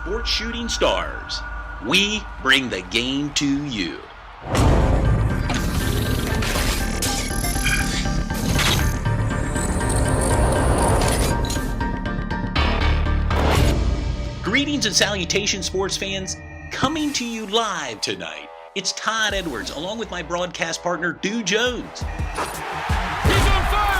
sports shooting stars. We bring the game to you. Greetings and salutations, sports fans. Coming to you live tonight, it's Todd Edwards, along with my broadcast partner, Stu Jones. He's on fire!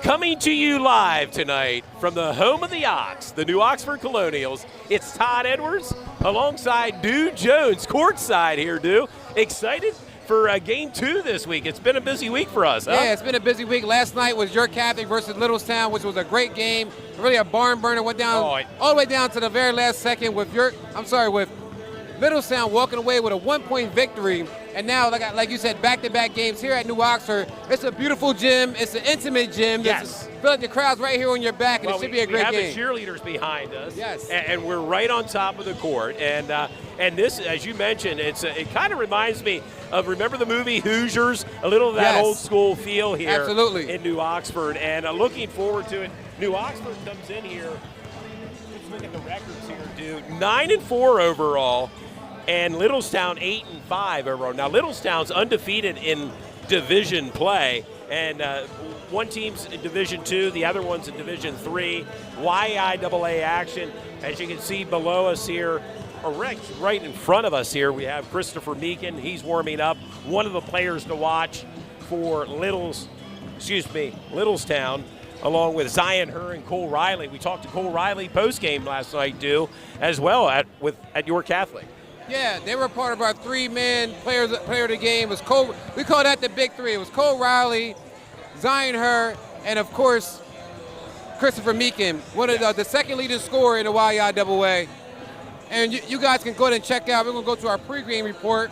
Coming to you live tonight from the home of the Ox, the New Oxford Colonials, it's Todd Edwards alongside Stu Jones, courtside here, Stu. Excited for Game 2 this week. It's been a busy week for us, huh? Yeah, it's been a busy week. Last night was your Catholic versus Littlestown, which was a great game. Really a barn burner. Went down all the way down to the very last second with Littlestown walking away with a 1-point victory. And now, like you said, back-to-back games here at New Oxford. It's a beautiful gym. It's an intimate gym. Yes. Feel like the crowd's right here on your back, and it should be a great game. We have the cheerleaders behind us. Yes. And we're right on top of the court. And this, as you mentioned, it kind of reminds me of, remember the movie Hoosiers? A little of that old school feel here. Absolutely. In New Oxford. And looking forward to it. New Oxford comes in here. Let's look at the records here, dude. 9-4 overall. And Littlestown 8-5 overall. Now Littlestown's undefeated in division play, and one team's in Division 2, the other one's in Division 3. YIAA action, as you can see below us here, or right in front of us here, we have Christopher Meekin. He's warming up. One of the players to watch for Littlestown, along with Zion Hur and Cole Riley. We talked to Cole Riley post-game last night, too, as well at your Catholic. Yeah, they were part of our three-man player of the game. It was Cole. We call that the big three. It was Cole Riley, Zion Hur, and of course Christopher Meekin, one of the second leading scorer in the YIAA. And you guys can go ahead and check out. We're going to go to our pregame report.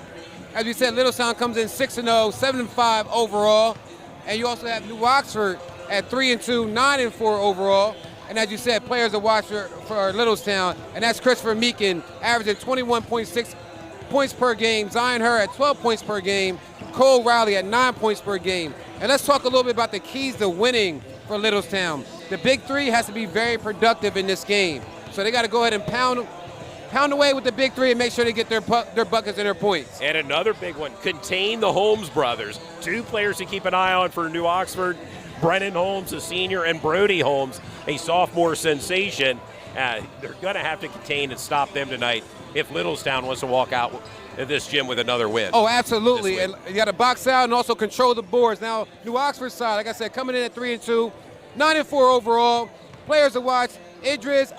As we said, Littlestown comes in 6-0, 7-5 overall, and you also have New Oxford at 3-2, 9-4 overall. And as you said, players to watch for Littlestown, and that's Christopher Meekin, averaging 21.6 points per game. Zion Hur at 12 points per game. Cole Riley at 9 points per game. And let's talk a little bit about the keys to winning for Littlestown. The big three has to be very productive in this game. So they got to go ahead and pound away with the big three and make sure they get their buckets and their points. And another big one, contain the Holmes brothers. Two players to keep an eye on for New Oxford. Brennan Holmes, a senior, and Brody Holmes, a sophomore sensation. They're going to have to contain and stop them tonight if Littlestown wants to walk out of this gym with another win. Oh, absolutely. And you got to box out and also control the boards. Now, New Oxford's side, like I said, coming in at 3-2, 9-4 overall. Players to watch, Idris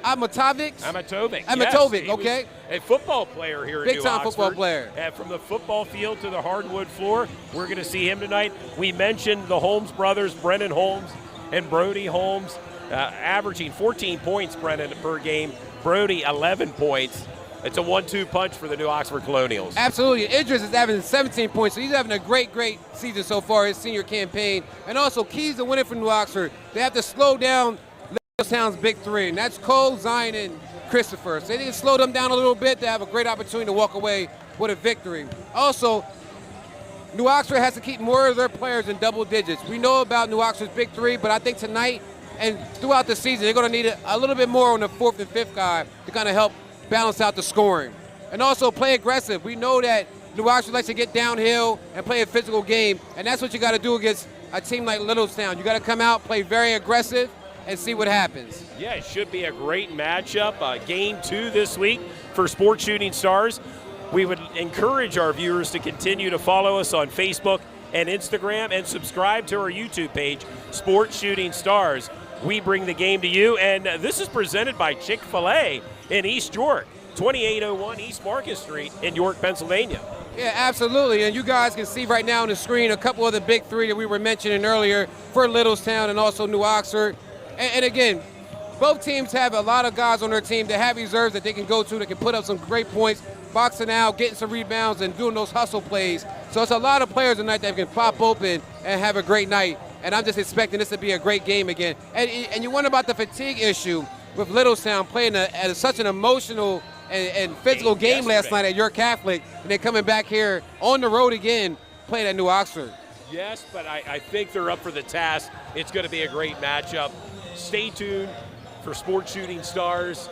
Amatovic, yes, okay. A football player here at New Oxford. Big-time football player. From the football field to the hardwood floor, we're going to see him tonight. We mentioned the Holmes brothers, Brennan Holmes and Brody Holmes, averaging 14 points, Brennan, per game. Brody, 11 points. It's a 1-2 punch for the New Oxford Colonials. Absolutely. Idris is averaging 17 points, so he's having a great season so far, his senior campaign. And also, keys to winning for New Oxford, they have to slow down Littlestown's big three, and that's Cole, Zion, and Christopher. So they need to slow them down a little bit to have a great opportunity to walk away with a victory. Also, New Oxford has to keep more of their players in double digits. We know about New Oxford's big three, but I think tonight And throughout the season, they're going to need a little bit more on the fourth and fifth guy to kind of help balance out the scoring. And also play aggressive. We know that New Oxford likes to get downhill and play a physical game, and that's what you got to do against a team like Littlestown. You got to come out, play very aggressive, and see what happens. Yeah, it should be a great matchup. Game 2 this week for Sports Shooting Stars. We would encourage our viewers to continue to follow us on Facebook and Instagram and subscribe to our YouTube page, Sports Shooting Stars. We bring the game to you, and this is presented by Chick-fil-A in East York, 2801 East Market Street in York, Pennsylvania. Yeah, absolutely. And you guys can see right now on the screen a couple of the big three that we were mentioning earlier for Littlestown and also New Oxford. And again, both teams have a lot of guys on their team that have reserves that they can go to that can put up some great points, boxing out, getting some rebounds, and doing those hustle plays. So it's a lot of players tonight that can pop open and have a great night. And I'm just expecting this to be a great game again. And you wonder about the fatigue issue with Littlestown playing at such an emotional and physical game last night at York Catholic, and they're coming back here on the road again, playing at New Oxford. Yes, but I think they're up for the task. It's going to be a great matchup. Stay tuned for Sports Shooting Stars.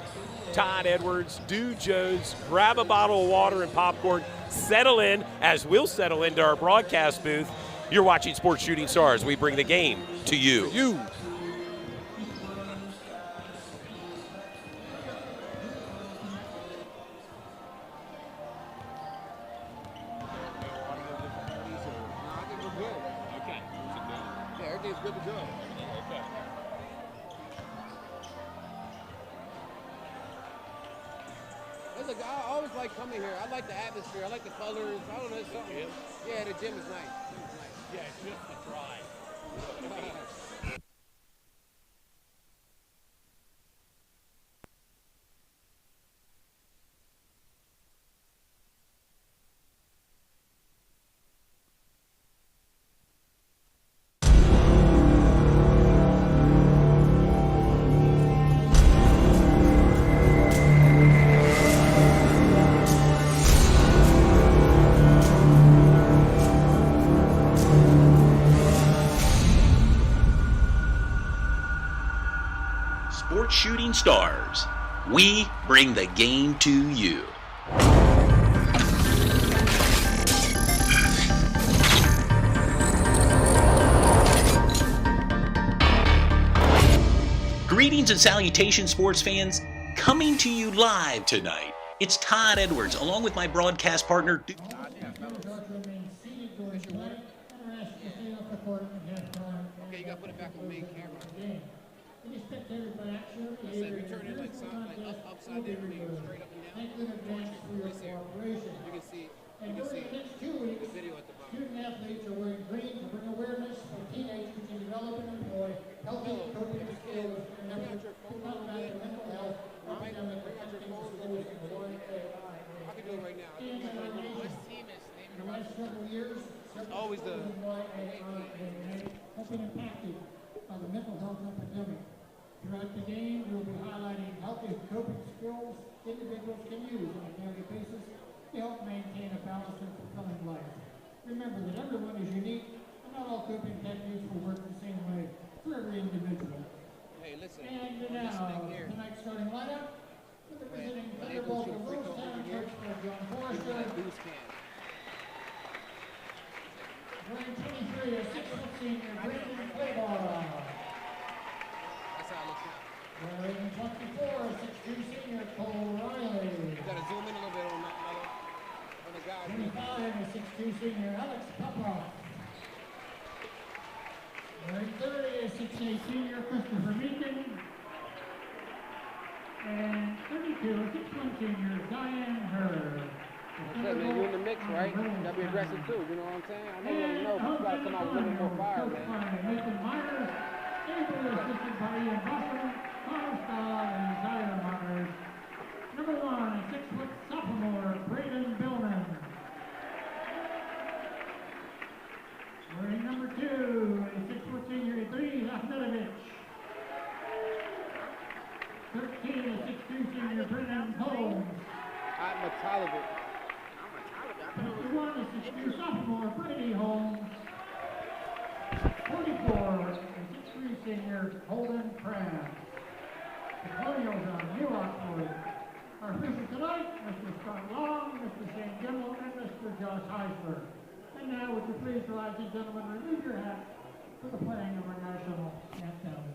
Todd Edwards, Dew Jones, grab a bottle of water and popcorn, settle in as we'll settle into our broadcast booth. You're watching Sports Shooting Stars. We bring the game to you. Everything's good to go. Okay. Look, I always like coming here. I like the atmosphere. I like the colors. I don't know, it's something. Yeah, the gym is nice. Yeah, it's just the drive. Sports Shooting Stars. We bring the game to you. Greetings and salutations, sports fans. Coming to you live tonight, it's Todd Edwards, along with my broadcast partner, Okay, you got to put it back on main camera. I said we turn it like upside down, straight up and down. You can see the video at the bottom. Student athletes are wearing green to bring awareness for teenagers who can develop and employ healthy coping skills and efforts to combat their mental health, academic, and schools in the one AI. I can do it right now. And in our nation, in the last several years, Always the have been impacted by the mental health epidemic. Throughout the game, we'll be highlighting healthy coping skills individuals can use on a daily basis to help maintain a balanced and fulfilling life. Remember that everyone is unique, and not all coping techniques will work the same way for every individual. Hey, listen. And now, tonight's starting lineup, representing Thunderbolt of Littlestown, coached by John Forrester. Wearing 23, a 6-foot senior, Brandon Claiborne. That's how it looks now. Wearing 24, a 6'2 senior, Cole Riley. You got to zoom in a little bit on that, on the guy. 25, a 6'2 senior, Alex Popoff. Wearing 30, a 6'8 senior, Christopher Meakin. And 32, a 6'1 senior, Diane Hurd. That's it, man. You're in the mix, right? You got to be aggressive, too. You know what I'm saying? I know you already know, but you got to come out with a little more fire, man. Nathan Myers, able assisted by Ian Boston, Connor Stahl, and Tyler Myers. Number 1, a 6-foot sophomore, Braden Billman. Wearing number 2, a 6-foot senior, Idris Ahmedovich. 13, a 6'2 senior, Brennan Holmes. I'm a Taliban. 51, a 6'2 sophomore, Brady Holmes. 44, a 6'3 senior, Mr. Holden Crabb. The Colonials on New Oxford. Our officials tonight, Mr. Scott Long, Mr. Shane Gimmel, and Mr. Josh Heisler. And now, would you please, ladies and gentlemen, remove your hats for the playing of our national anthem.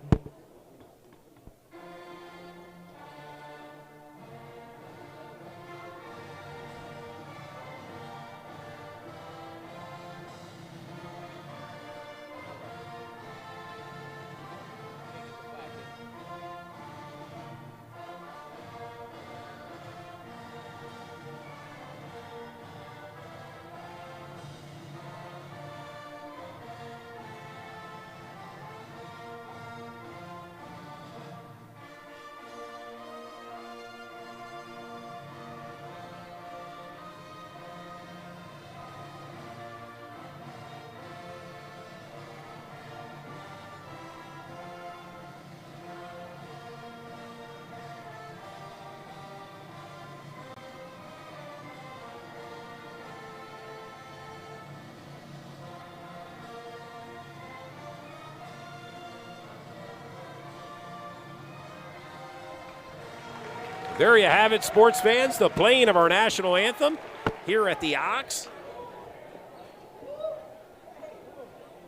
There you have it, sports fans, the playing of our national anthem here at the Ox.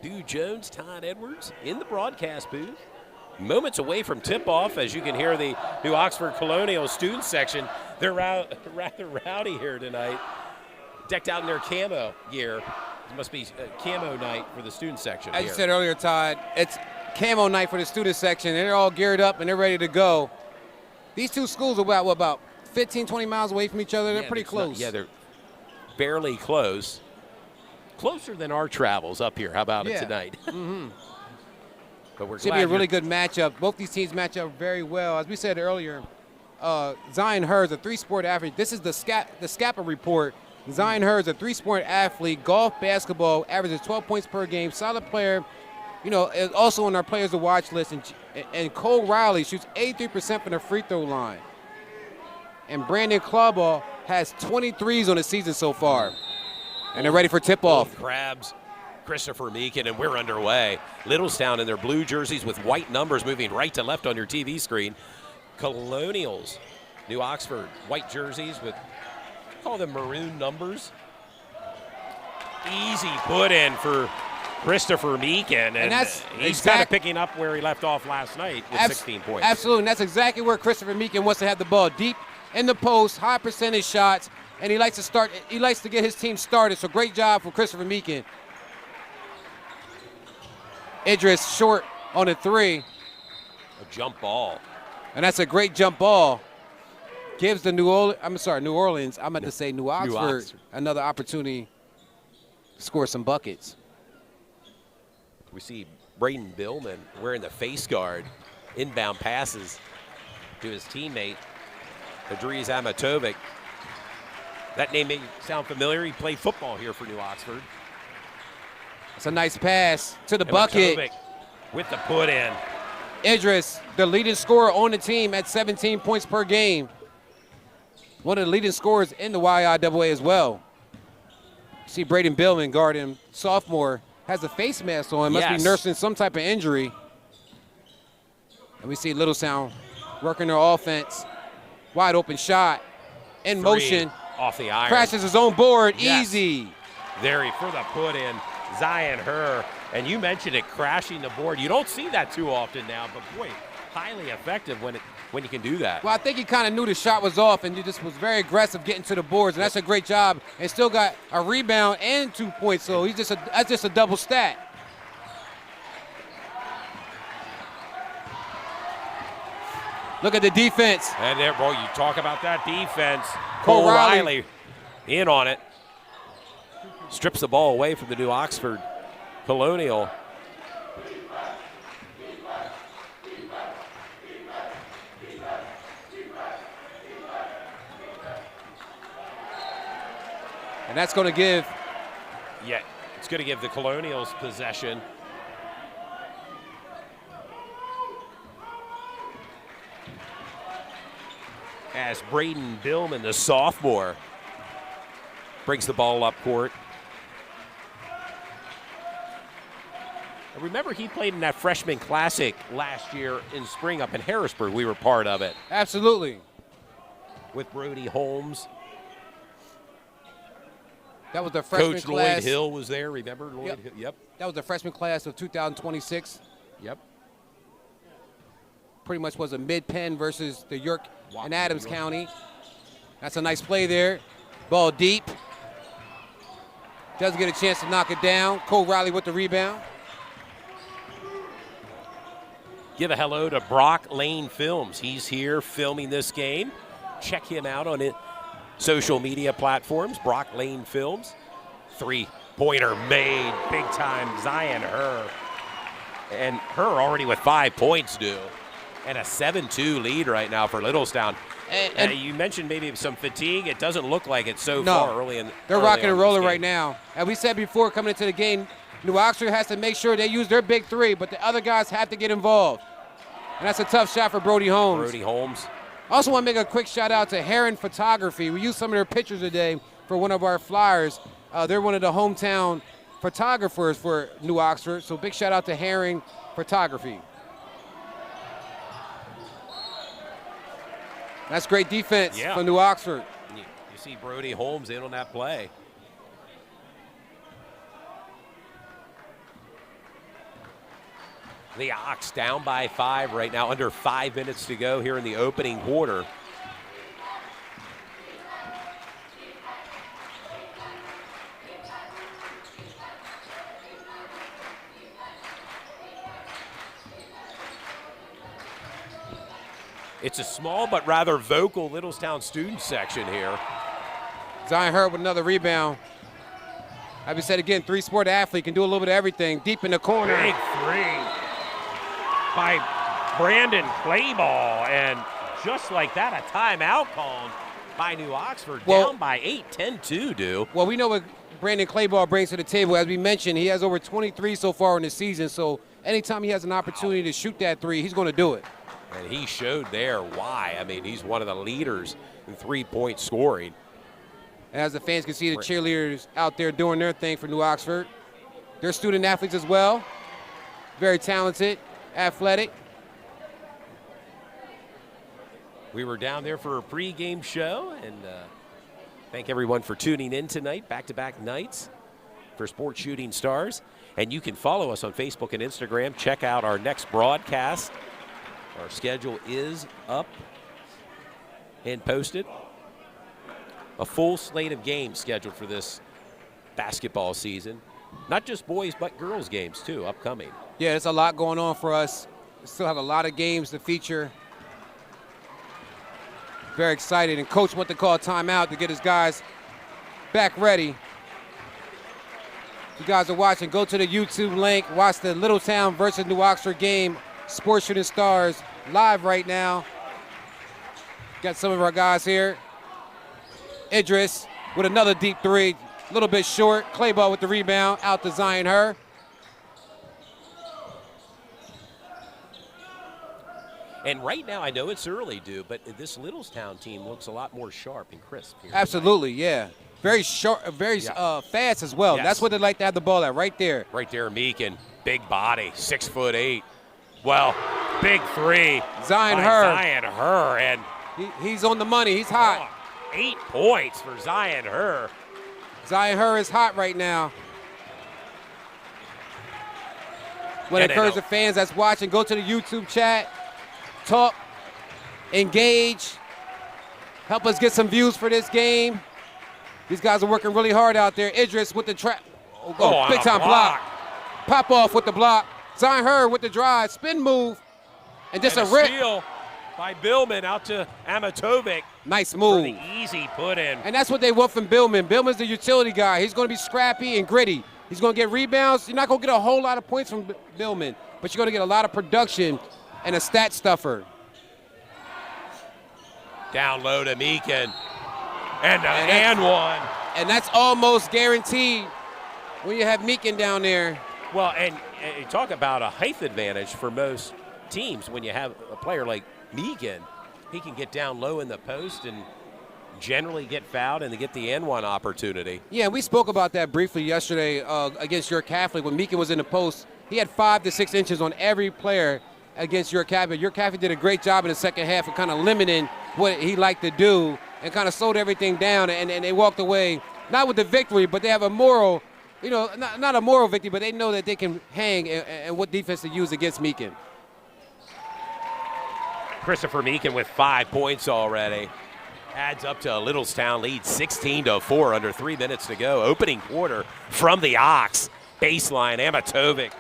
Dew Jones, Todd Edwards in the broadcast booth. Moments away from tip-off, as you can hear the New Oxford Colonial student section. They're rather rowdy here tonight, decked out in their camo gear. It must be camo night for the student section. As you said earlier, Todd, it's camo night for the student section. They're all geared up and they're ready to go. These two schools are about 15, 20 miles away from each other. They're pretty close. They're barely close. Closer than our travels up here. How about it tonight? Mm-hmm. But we're Should be a really good matchup. Both these teams match up very well. As we said earlier, Zion Hurd, a three-sport athlete. This is the SCAPA report. Zion Hurd, a three-sport athlete, golf, basketball, averages 12 points per game, solid player. You know, also on our players to watch list. And Cole Riley shoots 83% from the free throw line. And Brandon Clawball has 23s on the season so far. And they're ready for tip-off. Crabs, Christopher Meekin, and we're underway. Littlestown in their blue jerseys with white numbers moving right to left on your TV screen. Colonials, New Oxford, white jerseys with, call them maroon numbers. Easy put in for Christopher Meekin, and he's kind of picking up where he left off last night with 16 points. Absolutely, and that's exactly where Christopher Meekin wants to have the ball, deep in the post, high percentage shots, and he likes to start. He likes to get his team started. So great job for Christopher Meekin. Idris short on a three. A jump ball, and that's a great jump ball. Gives the New Orleans. I'm about to say New Oxford another opportunity to score some buckets. We see Braden Billman wearing the face guard, inbound passes to his teammate, Idris Amatovic. That name may sound familiar. He played football here for New Oxford. It's a nice pass to the bucket. With the put in. Idris, the leading scorer on the team at 17 points per game. One of the leading scorers in the YIAA as well. See Braden Billman guarding sophomore. Has a face mask on, must be nursing some type of injury. And we see Littlestown working their offense. Wide open shot, in motion. Off the iron. Crashes his own board, easy. There for the put in, Zion Hurd. And you mentioned it, crashing the board. You don't see that too often now, but boy, highly effective when you can do that. Well, I think he kind of knew the shot was off and he just was very aggressive getting to the boards, and that's a great job. And still got a rebound and 2 points, so that's just a double stat. Look at the defense. And there, boy, you talk about that defense. Cole Riley in on it. Strips the ball away from the New Oxford Colonial. And that's going to give. Yeah, it's going to give the Colonials possession. As Braden Billman, the sophomore, brings the ball up court. remember he played in that freshman classic last year in spring up in Harrisburg. We were part of it. Absolutely. With Brody Holmes. That was the freshman Coach class. Lloyd Hill was there, remember? Lloyd Yep. Hill? Yep. That was the freshman class of 2026. Yep. Pretty much was a mid-pen versus the York and Wapner, Adams York. County. That's a nice play there. Ball deep. Doesn't get a chance to knock it down. Cole Riley with the rebound. Give a hello to Brock Lane Films. He's here filming this game. Check him out on social media platforms. Brock Lane Films. 3-pointer made. Big time Zion Herr. And Herr already with 5 points due. And a 7-2 lead right now for Littlestown. And You mentioned maybe some fatigue. It doesn't look like it so No. far early in. they're early rocking on and in rolling this right game. now. And we said before coming into the game, New Oxford has to make sure they use their big three, but the other guys have to get involved. And that's a tough shot for Brody Holmes. Brody Holmes. I also want to make a quick shout out to Heron Photography. We used some of their pictures today for one of our flyers. They're one of the hometown photographers for New Oxford. So big shout out to Heron Photography. That's great defense Yeah. from New Oxford. You see Brody Holmes in on that play. The Ox down by 5 right now, under 5 minutes to go here in the opening quarter. It's a small but rather vocal Littlestown student section here. Zion Hurd with another rebound. Like we said again, three-sport athlete, can do a little bit of everything. Deep in the corner. Big three by Brandon Clayball, and just like that, a timeout called by New Oxford, down by 8, 10-2, do. Well, we know what Brandon Clayball brings to the table. As we mentioned, he has over 23 so far in the season, so anytime he has an opportunity to shoot that three, he's going to do it. And he showed there why. I mean, he's one of the leaders in three-point scoring. And as the fans can see, the cheerleaders out there doing their thing for New Oxford. They're student athletes as well. Very talented, athletic. We were down there for a pregame show, and thank everyone for tuning in tonight, back-to-back nights for Sports Shooting Stars. And you can follow us on Facebook and Instagram. Check out our next broadcast. Our schedule is up and posted. A full slate of games scheduled for this basketball season. Not just boys, but girls games, too, upcoming. Yeah, there's a lot going on for us. We still have a lot of games to feature. Very excited. And Coach went to call a timeout to get his guys back ready. If you guys are watching, go to the YouTube link. Watch the Littlestown versus New Oxford game. Sports Shooting Stars live right now. Got some of our guys here. Idris with another deep three. A little bit short. Clayball with the rebound. Out to Zion Herr. And right now, I know it's early, dude, but this Littlestown team looks a lot more sharp and crisp here. Absolutely, yeah. Very short, very fast as well. Yes. That's what they like to have the ball at, right there. Right there, Meekin, big body, 6'8". Well, big three. Zion by Herr. Zion Herr, and He's on the money. He's hot. 8 points for Zion Herr. Zion Herr is hot right now. Want to And encourage the fans that's watching, go to the YouTube chat, talk, engage, help us get some views for this game. These guys are working really hard out there. Idris with the trap. Oh, big time block. Pop off with the block. Zion Herr with the drive, spin move, and just And a rip. steal by Billman out to Amatovic. Nice For move. the easy put in. And that's what they want from Billman. Billman's the utility guy. He's going to be scrappy and gritty. He's going to get rebounds. You're not going to get a whole lot of points from Billman, but you're going to get a lot of production and a stat stuffer. Down low to Meekin. And one. And that's almost guaranteed when you have Meekin down there. Well, and you talk about a height advantage for most teams when you have a player like Meekin. He can get down low in the post and generally get fouled and to get the N1 opportunity. Yeah, we spoke about that briefly yesterday against York Catholic when Meekin was in the post. he had 5 to 6 inches on every player against your Cafe. Your Cafe did a great job in the second half of kind of limiting what he liked to do and kind of slowed everything down, and they walked away, not with the victory, but they have a moral, not a moral victory, but they know that they can hang and what defense to use against Meekin. Christopher Meekin with 5 points already. Adds up to a Littlestown lead, 16-4, under 3 minutes to go. Opening quarter from the Ox. Baseline, Amatovic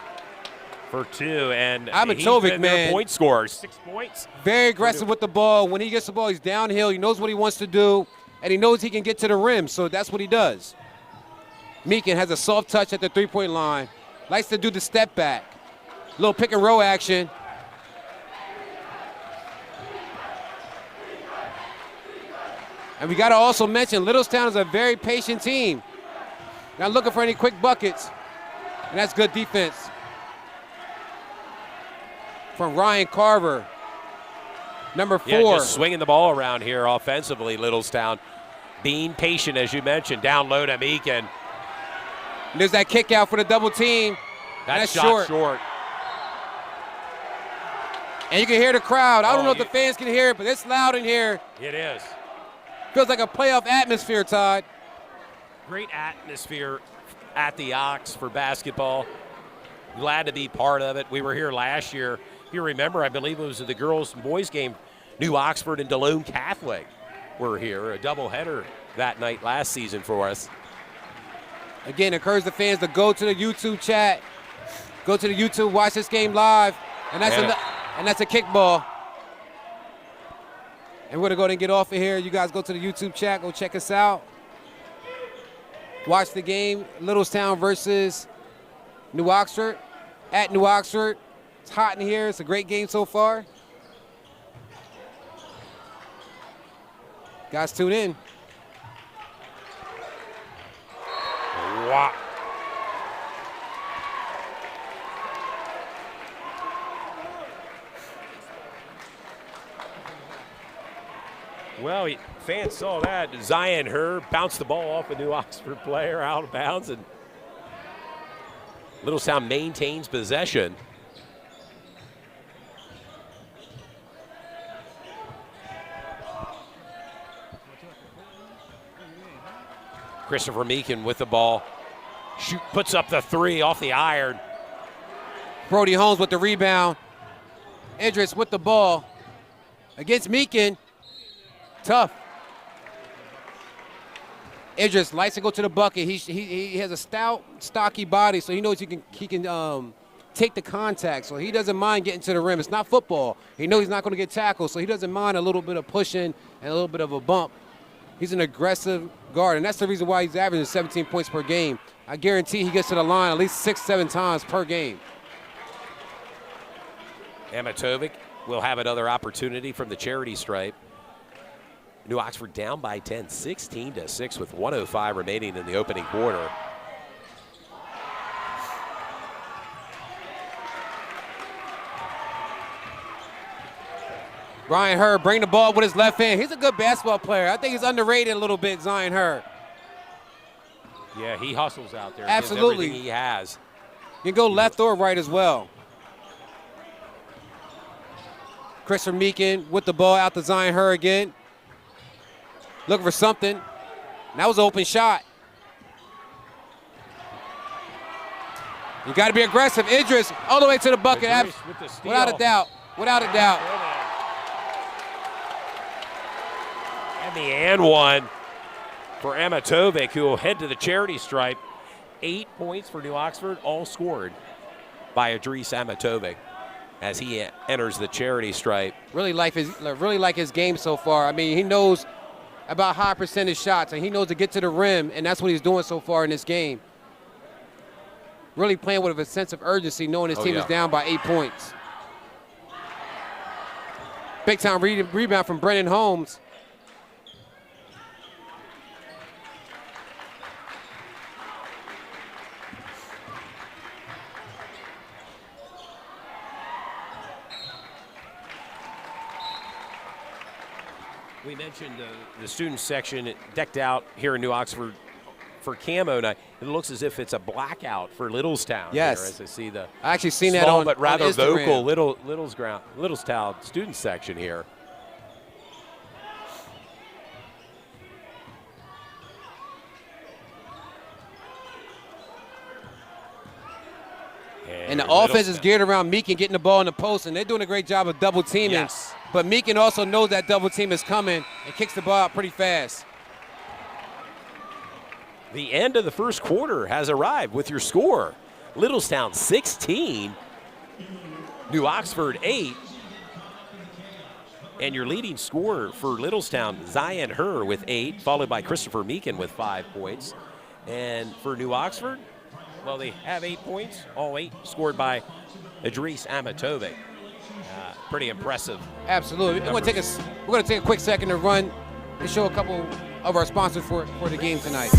for 2, and Amatovic, man, point scorer, 6 points. Very aggressive with the ball. When he gets the ball, he's downhill. He knows what he wants to do, and he knows he can get to the rim, so that's what he does. Meekin has a soft touch at the three-point line. Likes to do the step back. Little pick and roll action. And we got to also mention Littlestown is a very patient team. Not looking for any quick buckets, and that's good defense from Ryan Carver, number 4. Yeah, just swinging the ball around here offensively, Littlestown. Being patient, as you mentioned, down low to Meekin. And there's that kick out for the double team. That's shot short. And you can hear the crowd. I don't know if the fans can hear it, but it's loud in here. It is. Feels like a playoff atmosphere, Todd. Great atmosphere at the Ox for basketball. Glad to be part of it. We were here last year. If you remember, I believe it was the girls and boys game. New Oxford and Delone Catholic were here. A doubleheader that night last season for us. Again, encourage the fans to go to the YouTube chat. Go to the YouTube, watch this game live. And that's a kickball. And we're going to go ahead and get off of here. You guys go to the YouTube chat. Go check us out. Watch the game. Littlestown versus New Oxford. At New Oxford. It's hot in here. It's a great game so far. Guys, tune in. Wow. Well, fans saw that. Zion Herb bounced the ball off a New Oxford player out of bounds, and Littlestown maintains possession. Christopher Meekin with the ball. Puts up the 3 off the iron. Brody Holmes with the rebound. Idris with the ball. Against Meekin. Tough. Idris likes to go to the bucket. He has a stout, stocky body, so he knows he can take the contact. So he doesn't mind getting to the rim. It's not football. He knows he's not going to get tackled, so he doesn't mind a little bit of pushing and a little bit of a bump. He's an aggressive guard, and that's the reason why he's averaging 17 points per game. I guarantee he gets to the line at least 6-7 times per game. Amatovic will have another opportunity from the charity stripe. New Oxford down by 10, 16-6 with 1:05 remaining in the opening quarter. Ryan Hurd bring the ball with his left hand. He's a good basketball player. I think he's underrated a little bit, Zion Hurd. Yeah, he hustles out there. Absolutely. Everything he has. You can go left or right as well. Christopher Meekin with the ball out to Zion Hurd again. Looking for something. That was an open shot. You got to be aggressive. Idris all the way to the bucket. Without a doubt. Without a doubt. And the and one for Amatovic, who will head to the charity stripe. 8 points for New Oxford, all scored by Idris Amatovic as he enters the charity stripe. Really like his game so far. I mean, he knows about high percentage shots, and he knows to get to the rim, and that's what he's doing so far in this game. Really playing with a sense of urgency, knowing his team is down by 8 points. Big time rebound from Brennan Holmes. We mentioned the student section decked out here in New Oxford for camo night. It looks as if it's a blackout for Littlestown. Yes. Here, as I see the I actually seen small that on but rather on Instagram. vocal Littlestown student section here. And the offense is geared around Meekin getting the ball in the post, and they're doing a great job of double teaming. Yes. But Meekin also knows that double team is coming and kicks the ball out pretty fast. The end of the first quarter has arrived with your score. Littlestown 16, New Oxford 8. And your leading scorer for Littlestown, Zion Herr with 8, followed by Christopher Meekin with 5 points. And for New Oxford, well, they have 8 points, all 8 scored by Idris Amatove. Pretty impressive. Absolutely. We're going to take a quick second to run and show a couple of our sponsors for the game tonight.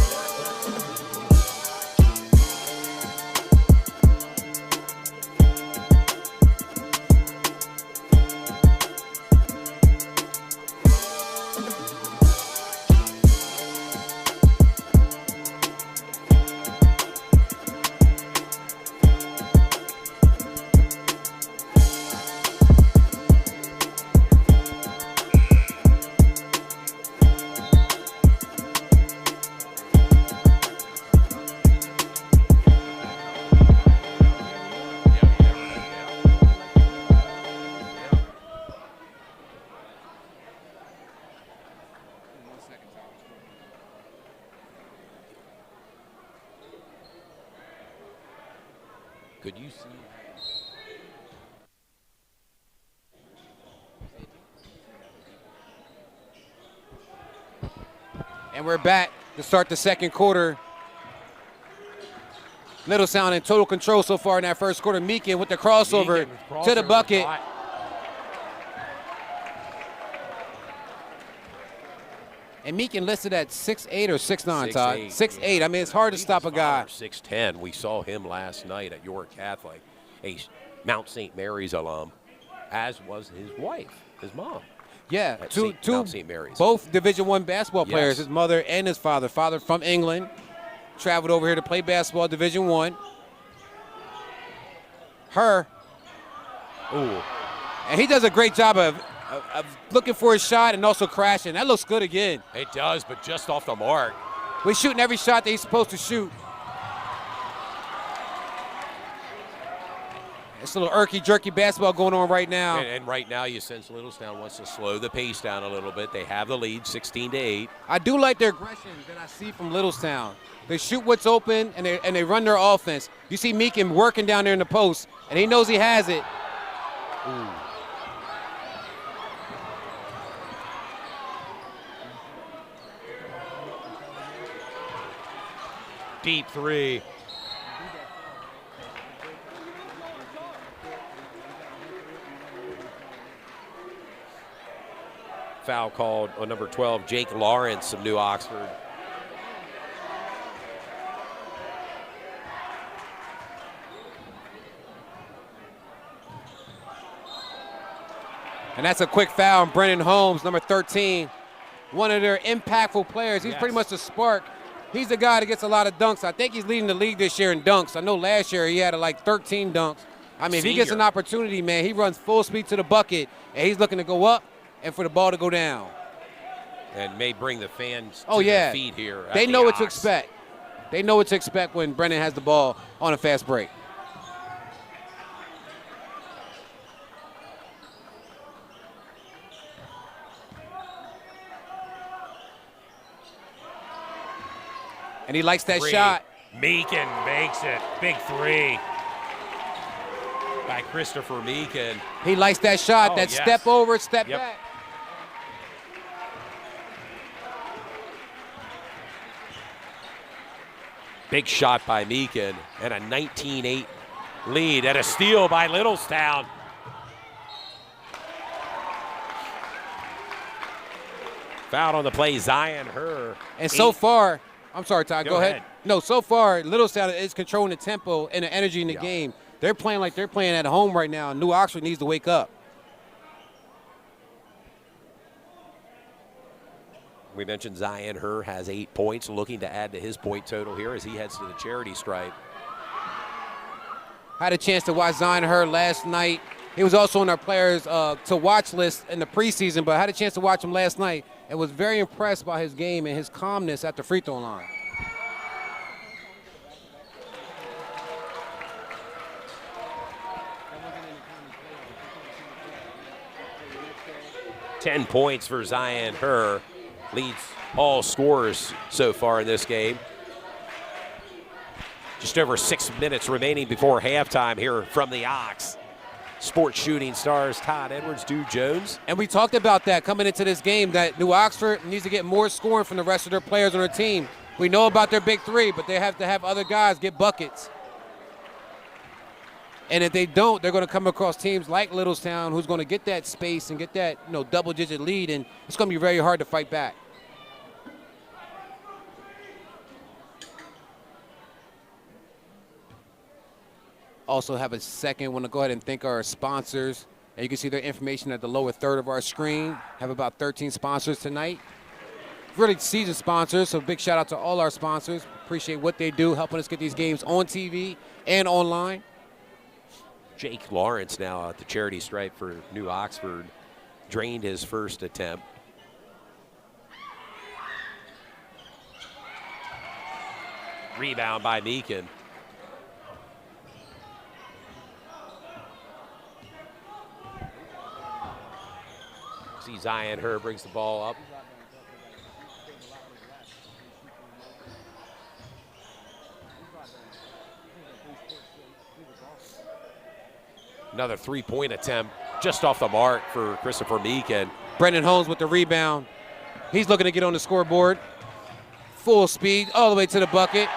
Could you see? And we're back to start the second quarter. Littlestown in total control so far in that first quarter. Meekin with the crossover to the bucket. And Meekin listed at 6'8" or 6'9", Todd. 6'8". I mean, it's hard to stop a guy. 6'10". We saw him last night at York Catholic, a Mount St. Mary's alum, as was his wife, his mom. Yeah, Mount St. Mary's. Both Division I basketball players, Yes. his mother and his father. Father from England, traveled over here to play basketball, Division I. Her. Ooh. And he does a great job of looking for his shot and also crashing. That looks good again. It does, but just off the mark. We're shooting every shot that he's supposed to shoot. It's a little jerky basketball going on right now. And right now you sense Littlestown wants to slow the pace down a little bit. They have the lead, 16-8. I do like their aggression that I see from Littlestown. They shoot what's open, and they run their offense. You see Meekin working down there in the post, and he knows he has it. Ooh. Deep three. Foul called on number 12, Jake Lawrence of New Oxford. And that's a quick foul on Brennan Holmes, number 13. One of their impactful players. He's pretty much the spark. He's the guy that gets a lot of dunks. I think he's leading the league this year in dunks. I know last year he had like 13 dunks. I mean, if he gets an opportunity, man, he runs full speed to the bucket, and he's looking to go up and for the ball to go down. And may bring the fans to their feet here. They know what to expect. They know what to expect when Brennan has the ball on a fast break. And he likes that shot. Meekin makes it. Big three by Christopher Meekin. He likes that shot, step over, step back. Big shot by Meekin and a 19-8 lead and a steal by Littlestown. Foul on the play, Zion Herr. And so far, I'm sorry, Todd, go ahead. No, so far, Littlestown is controlling the tempo and the energy in the game. They're playing like they're playing at home right now, and New Oxford needs to wake up. We mentioned Zion Herr has 8 points, looking to add to his point total here as he heads to the charity stripe. I had a chance to watch Zion Herr last night. He was also on our players to watch list in the preseason, but I had a chance to watch him last night and was very impressed by his game and his calmness at the free throw line. Ten points for Zion Herr. Leads all scorers so far in this game. Just over 6 minutes remaining before halftime here from the Ox. Sports Shooting Stars, Todd Edwards, Stu Jones. And we talked about that coming into this game, that New Oxford needs to get more scoring from the rest of their players on their team. We know about their big three, but they have to have other guys get buckets. And if they don't, they're going to come across teams like Littlestown, who's going to get that space and get that double-digit lead, and it's going to be very hard to fight back. Also have a second, want to go ahead and thank our sponsors. And you can see their information at the lower third of our screen. Have about 13 sponsors tonight. Really seasoned sponsors, so big shout out to all our sponsors. Appreciate what they do, helping us get these games on TV and online. Jake Lawrence now at the charity stripe for New Oxford. Drained his first attempt. Rebound by Meekin. See Zion Herr brings the ball up. Another three-point attempt just off the mark for Christopher Meekin. Brendan Holmes with the rebound. He's looking to get on the scoreboard. Full speed all the way to the bucket.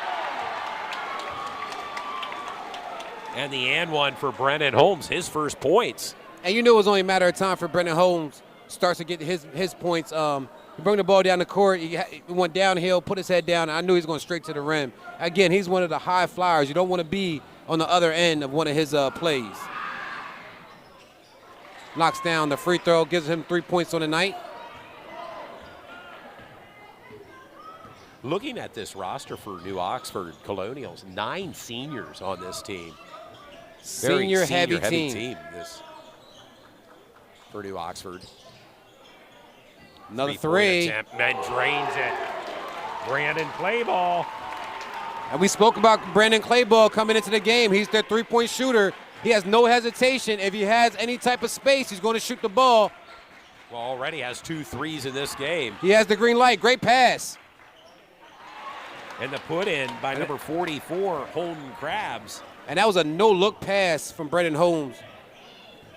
And the and one for Brendan Holmes, his first points. And you knew it was only a matter of time for Brendan Holmes starts to get his points. He bring the ball down the court. He went downhill, put his head down. I knew he was going straight to the rim. Again, he's one of the high flyers. You don't want to be on the other end of one of his plays. Knocks down the free throw, gives him 3 points on the night. Looking at this roster for New Oxford Colonials, 9 seniors on this team. Senior heavy team this for New Oxford. Another three. Attempt, and drains it. Brandon Clayball. And we spoke about Brandon Clayball coming into the game. He's their three-point shooter. He has no hesitation. If he has any type of space, he's going to shoot the ball. Well, already has 2 threes in this game. He has the green light. Great pass. And the put in by number 44, Holden Krabs. And that was a no-look pass from Brendan Holmes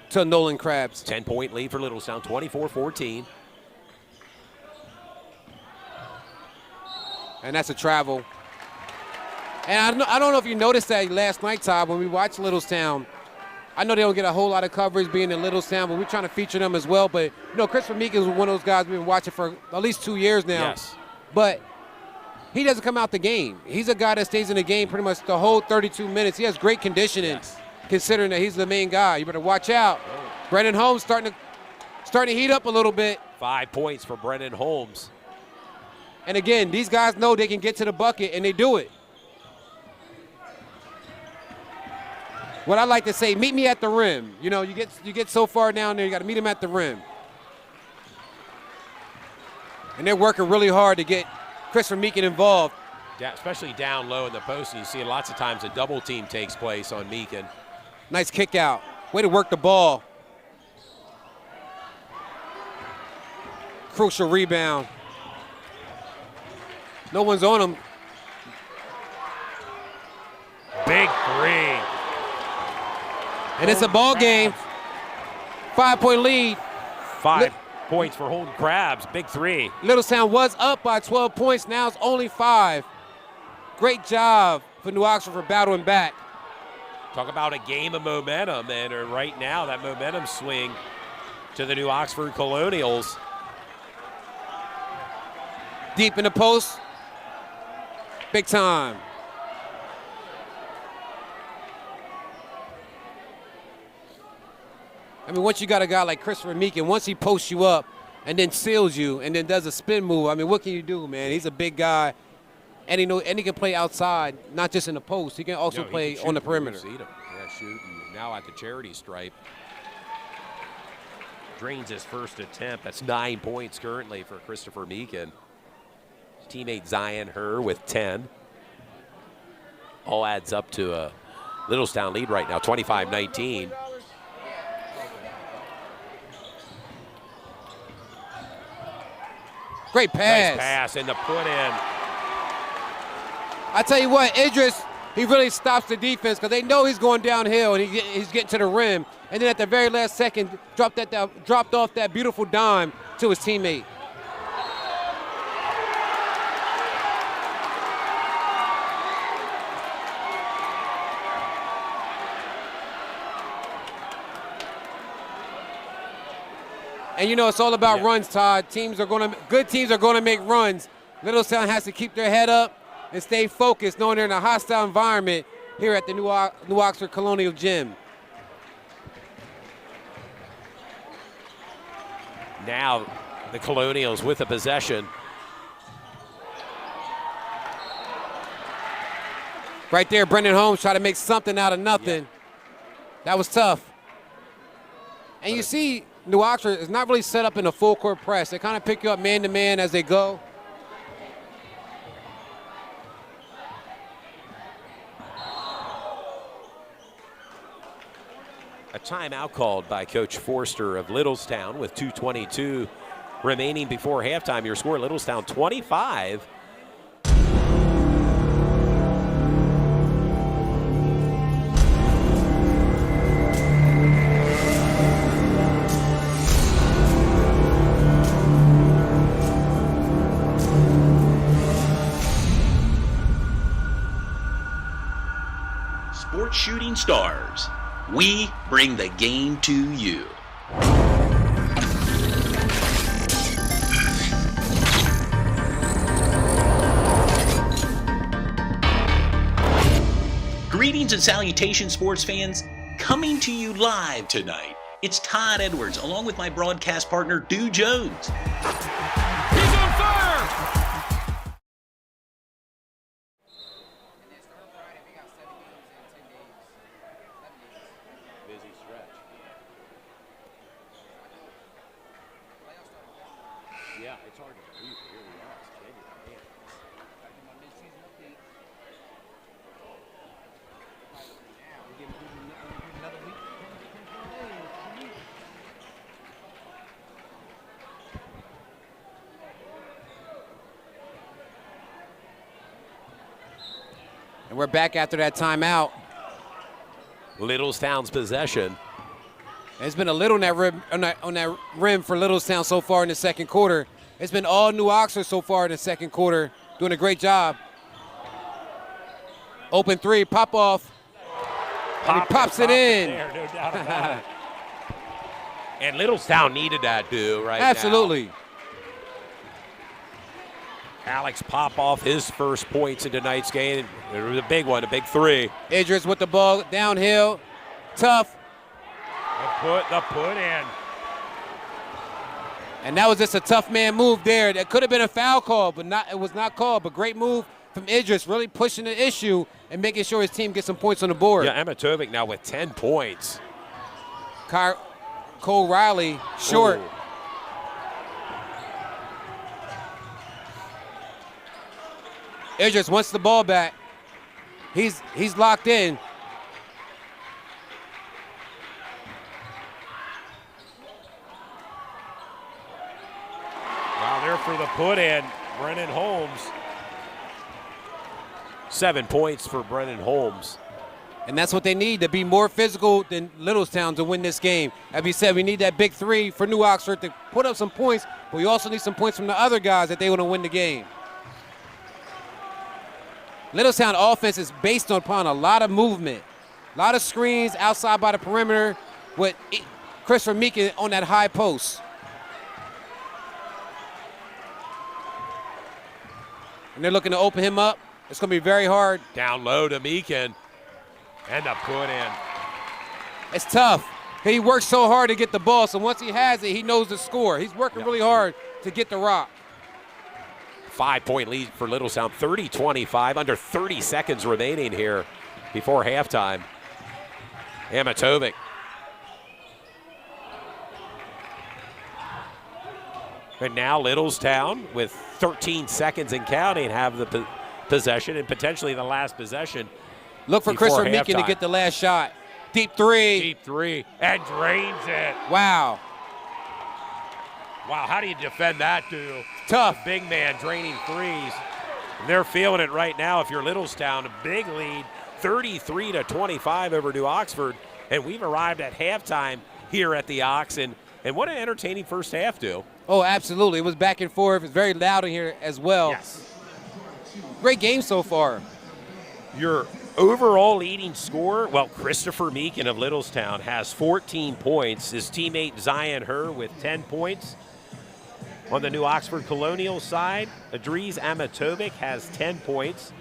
to Nolan Krabs. 10-point lead for Littlestown, 24-14. And that's a travel. And I don't know if you noticed that last night, Todd, when we watched Littlestown. I know they don't get a whole lot of coverage being in Littlestown, but we're trying to feature them as well. But, Christopher Meekin is one of those guys we've been watching for at least 2 years now. Yes. But he doesn't come out the game. He's a guy that stays in the game pretty much the whole 32 minutes. He has great conditioning, considering that he's the main guy. You better watch out. Brendan Holmes starting to heat up a little bit. 5 points for Brendan Holmes. And again, these guys know they can get to the bucket, and they do it. What I like to say, meet me at the rim. You get so far down there, you got to meet him at the rim. And they're working really hard to get Christopher Meekin involved. Yeah, especially down low in the post. And you see lots of times a double team takes place on Meekin. Nice kick out. Way to work the ball. Crucial rebound. No one's on him. Big three. And it's a ball game. 5-point lead. 5 points for Holden Krabs. Big three. Littlestown was up by 12 points. Now it's only 5. Great job for New Oxford for battling back. Talk about a game of momentum. And right now, that momentum swing to the New Oxford Colonials. Deep in the post. Big time. I mean, once you got a guy like Christopher Meekin, once he posts you up, and then seals you and then does a spin move. I mean, what can you do, man? He's a big guy, and he can play outside, not just in the post. He can also play on the perimeter. Yeah, shooting. Now at the charity stripe. Drains his first attempt. That's 9 points currently for Christopher Meekin. His teammate Zion Herr with 10. All adds up to a Littlestown lead right now, 25-19. Great pass. Nice pass and the put in. I tell you what, Idris, he really stops the defense because they know he's going downhill and he's getting to the rim. And then at the very last second, dropped off that beautiful dime to his teammate. And you know it's all about runs, Todd. Good teams are gonna make runs. Littlestown has to keep their head up and stay focused, knowing they're in a hostile environment here at the New Oxford Colonial Gym. Now the Colonials with the possession. Right there, Brendan Holmes trying to make something out of nothing. That was tough. And you see, New Oxford is not really set up in a full court press. They kind of pick you up man to man as they go. A timeout called by Coach Forster of Littlestown with 2:22 remaining before halftime. Your score, Littlestown 25. Sports Shooting Stars. We bring the game to you. Greetings and salutations, sports fans. Coming to you live tonight, it's Todd Edwards, along with my broadcast partner, Du Jones. He's on fire! Yeah, it's hard to believe it really is. January, And we're back after that timeout. Littlestown's possession. It's been a little on that rim for Littlestown so far in the second quarter. It's been all New Oxford so far in the second quarter, doing a great job. Open three, pop off. And he pops it in. There, no doubt about it. And Littlestown needed that, dude, right Absolutely. now. Alex Popoff, his first points in tonight's game. It was a big one, a big three. Idris with the ball downhill, tough. The put in. And that was just a tough man move there. That could have been a foul call, but it was not called. But great move from Idris, really pushing the issue and making sure his team gets some points on the board. Yeah, Amatovic now with 10 points. Cole Riley, short. Ooh. Idris wants the ball back. He's locked in. Now there for the put in, Brennan Holmes. 7 points for Brennan Holmes. And that's what they need, to be more physical than Littlestown to win this game. As we said, we need that big three for New Oxford to put up some points, but we also need some points from the other guys that they want to win the game. Littlestown offense is based upon a lot of movement, a lot of screens outside by the perimeter with Christopher Meekin on that high post. And they're looking to open him up. It's going to be very hard. Down low to Meekin. And the put in. It's tough. He works so hard to get the ball, so once he has it, he knows the score. He's working really hard to get the rock. 5-point lead for Littlestown, 30-25, under 30 seconds remaining here before halftime. Amatovic. And now Littlestown, with 13 seconds and counting, have the possession and potentially the last possession. Look for Christopher Meekin to get the last shot. Deep three. Deep three, and drains it. Wow. Wow, how do you defend that, dude? Tough. A big man draining threes. And they're feeling it right now. If you're Littlestown, a big lead, 33-25 over New Oxford. And we've arrived at halftime here at the Ox. And what an entertaining first half, dude. Oh, absolutely. It was back and forth. It's very loud in here as well. Yes. Great game so far. Your overall leading scorer, well, Christopher Meekin of Littlestown has 14 points. His teammate Zion Herr with 10 points. On the New Oxford Colonial side, Adriz Amatovic has 10 points,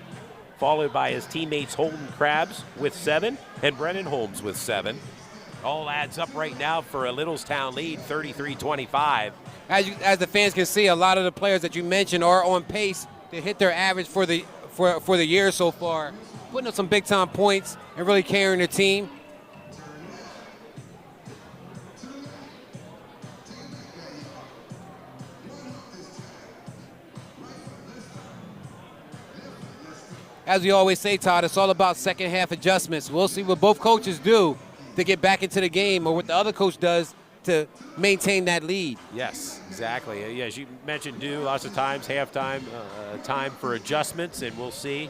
followed by his teammates Holden Krabs with 7 and Brennan Holmes with 7. All adds up right now for a Littlestown lead, 33-25. As the fans can see, a lot of the players that you mentioned are on pace to hit their average for the year so far, putting up some big-time points and really carrying their team. As we always say, Todd, it's all about second half adjustments. We'll see what both coaches do to get back into the game, or what the other coach does to maintain that lead. Yes, exactly. Yeah, as you mentioned, lots of times halftime time for adjustments, and we'll see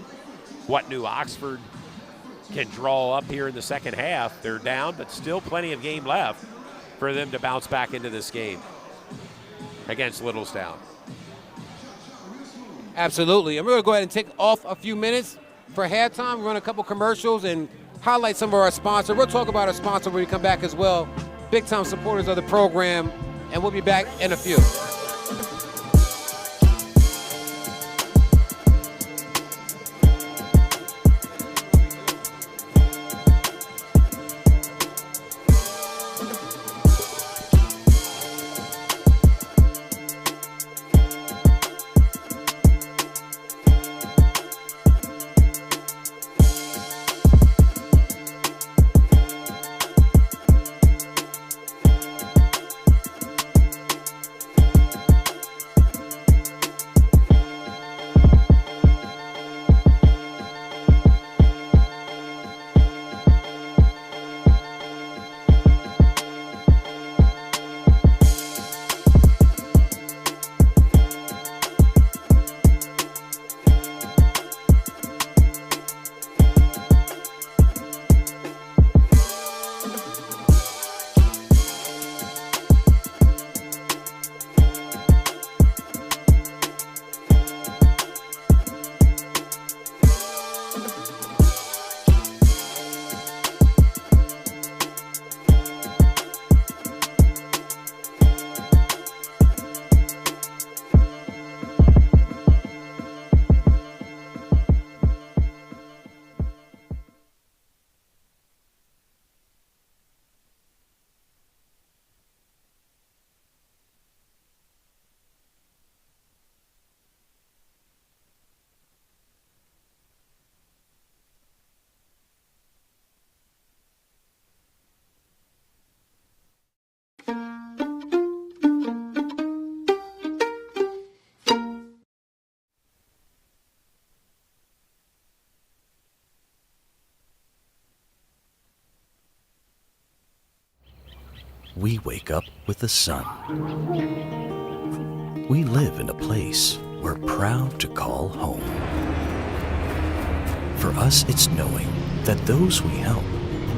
what New Oxford can draw up here in the second half. They're down, but still plenty of game left for them to bounce back into this game against Littlestown. Absolutely. And we're going to go ahead and take off a few minutes for halftime, run a couple commercials, and highlight some of our sponsors. We'll talk about our sponsor when we come back as well. Big-time supporters of the program, and we'll be back in a few. We wake up with the sun. We live in a place we're proud to call home. For us, it's knowing that those we help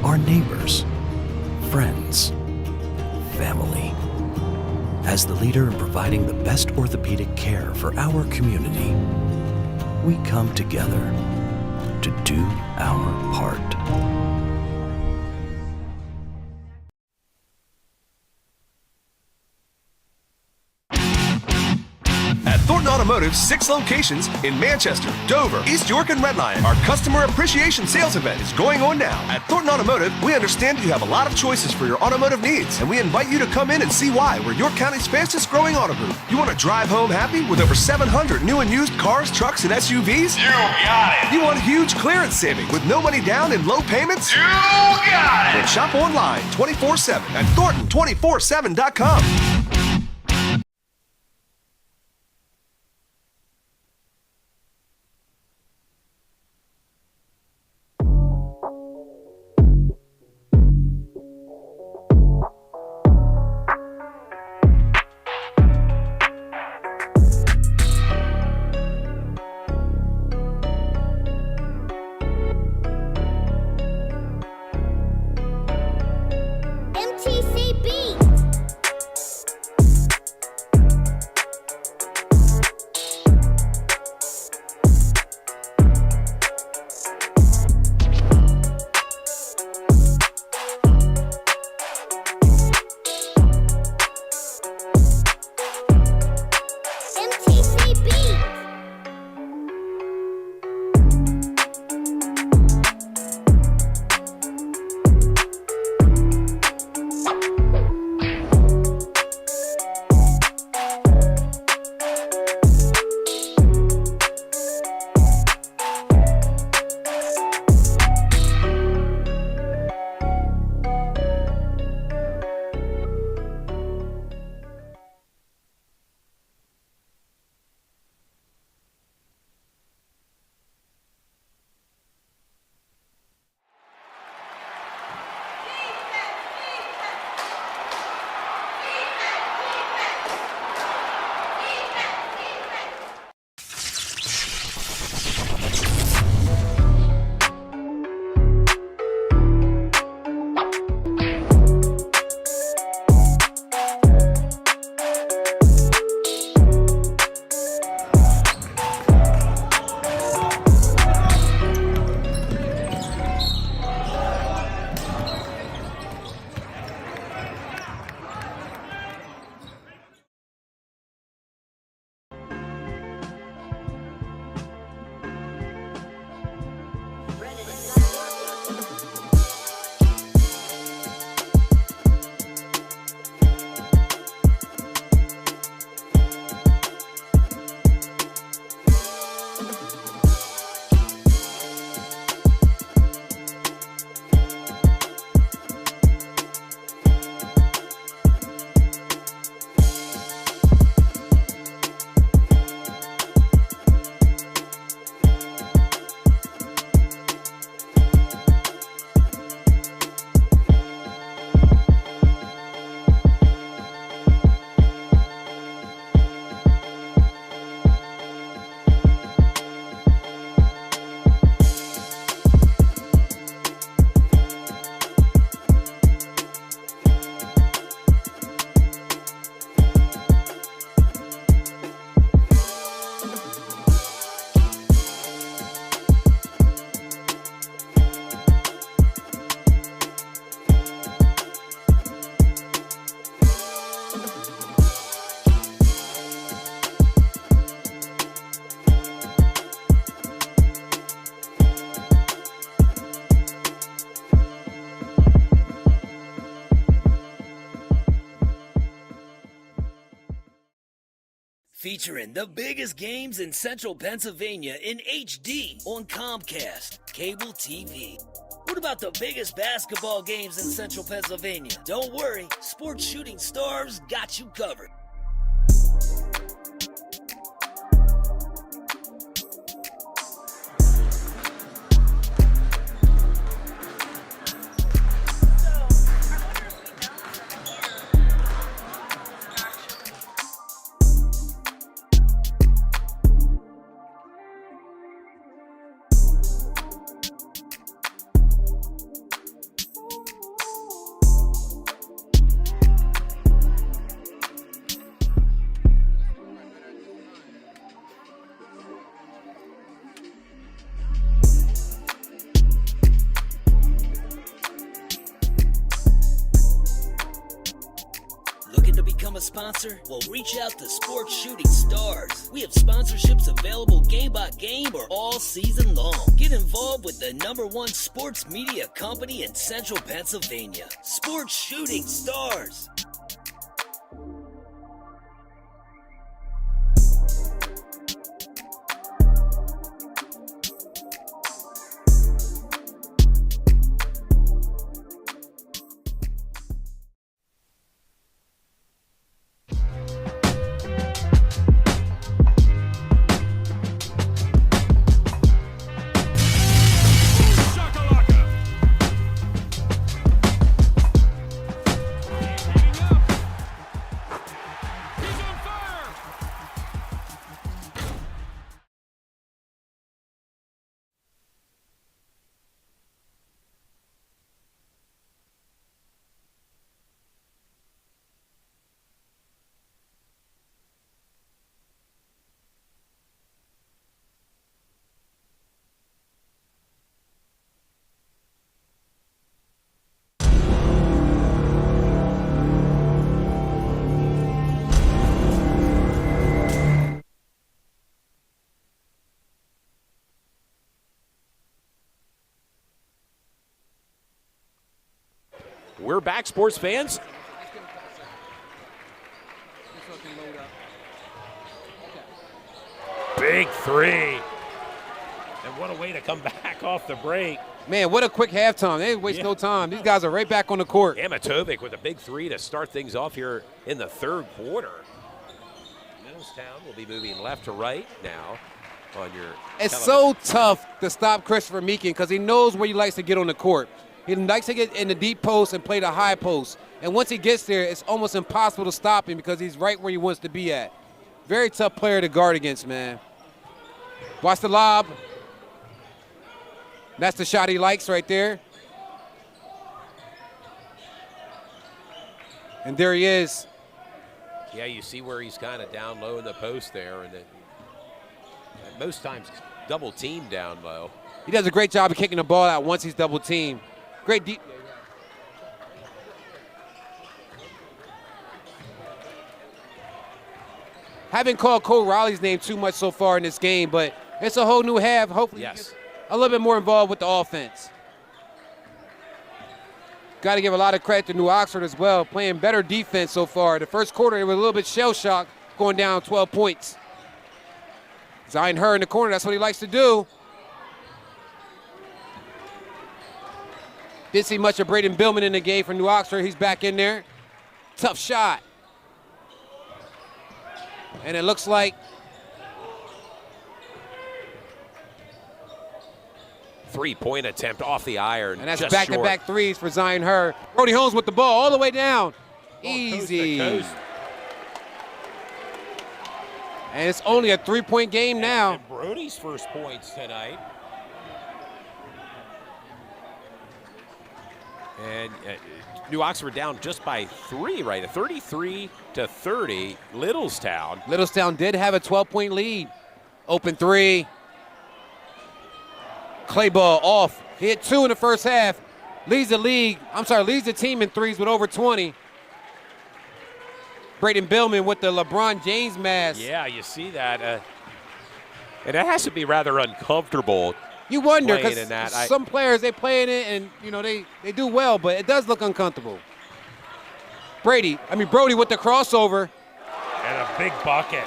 are neighbors, friends, family. As the leader in providing the best orthopedic care for our community, we come together to do our part. Automotive's 6 locations in Manchester, Dover, East York, and Red Lion. Our Customer Appreciation Sales event is going on now. At Thornton Automotive, we understand you have a lot of choices for your automotive needs, and we invite you to come in and see why we're York County's fastest growing auto group. You want to drive home happy with over 700 new and used cars, trucks, and SUVs? You got it. You want huge clearance savings with no money down and low payments? You got it. Then shop online 24/7 at Thornton247.com. Featuring the biggest games in central Pennsylvania in HD on Comcast Cable TV. What about the biggest basketball games in central Pennsylvania? Don't worry, Sports Shooting Stars got you covered. become a sponsor? Well, reach out to Sports Shooting Stars. We have sponsorships available game by game or all season long. Get involved with the #1 sports media company in Central Pennsylvania, Sports Shooting Stars. We're back, sports fans. Big three. And what a way to come back off the break. Man, what a quick halftime. They didn't waste no time. These guys are right back on the court. Amatovic with a big three to start things off here in the third quarter. Littlestown will be moving left to right now on your It's television. so tough to stop Christopher Meekin because he knows where he likes to get on the court. He likes to get in the deep post and play the high post. And once he gets there, it's almost impossible to stop him because he's right where he wants to be at. Very tough player to guard against, man. Watch the lob. That's the shot he likes right there. And there he is. Yeah, you see where he's kind of down low in the post there. And most times double teamed down low. He does a great job of kicking the ball out once he's double teamed. Great deep. Haven't called Cole Riley's name too much so far in this game, but it's a whole new half. Hopefully he gets a little bit more involved with the offense. Got to give a lot of credit to New Oxford as well, playing better defense so far. The first quarter, they were a little bit shell-shocked, going down 12 points. Zion Hurr in the corner, that's what he likes to do. Didn't see much of Braden Billman in the game for New Oxford. He's back in there. Tough shot. And it looks like three-point attempt off the iron. and that's just back-to-back short. threes for Zion Hurr. Brody Holmes with the ball all the way down. Ball Easy. coast to coast. And it's only a three-point game now. And Brody's first points tonight. And New Oxford down just by 3, right? 33-30, Littlestown. Littlestown did have a 12-point lead. Open three. Clay ball off. He hit 2 in the first half. Leads the team in threes with over 20. Braden Billman with the LeBron James mask. Yeah, you see that. And it has to be rather uncomfortable. You wonder playing in because that. some players, they play in it and, you know, they do well, but it does look uncomfortable. Brody with the crossover. And a big bucket.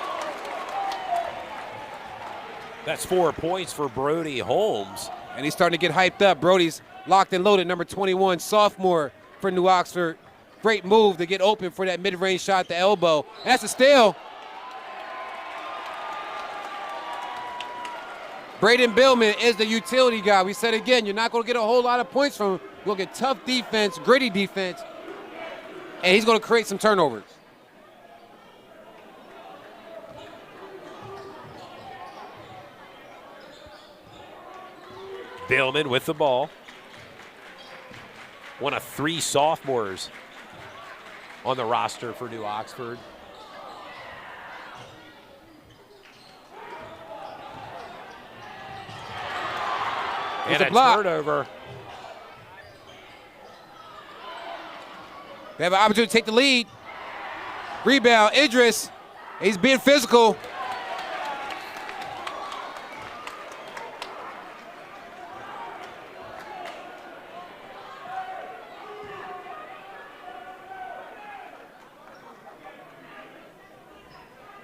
That's 4 points for Brody Holmes. And he's starting to get hyped up. Brody's locked and loaded, number 21, sophomore for New Oxford. Great move to get open for that mid-range shot at the elbow. And that's a steal. Braden Billman is the utility guy. We said again, you're not going to get a whole lot of points from him. You'll get tough defense, gritty defense, and he's going to create some turnovers. Billman with the ball. One of 3 sophomores on the roster for New Oxford. And a turnover. They have an opportunity to take the lead. Rebound, Idris. He's being physical.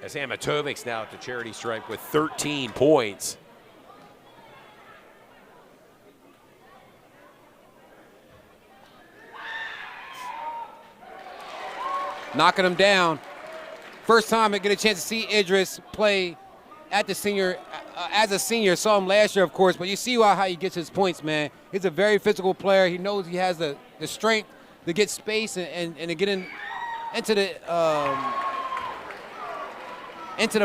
As Amatovic's now at the charity stripe with 13 points. Knocking him down. First time I get a chance to see Idris play at the senior, as a senior. Saw him last year, of course, but you see how he gets his points, man. He's a very physical player. He knows he has the strength to get space and to get into the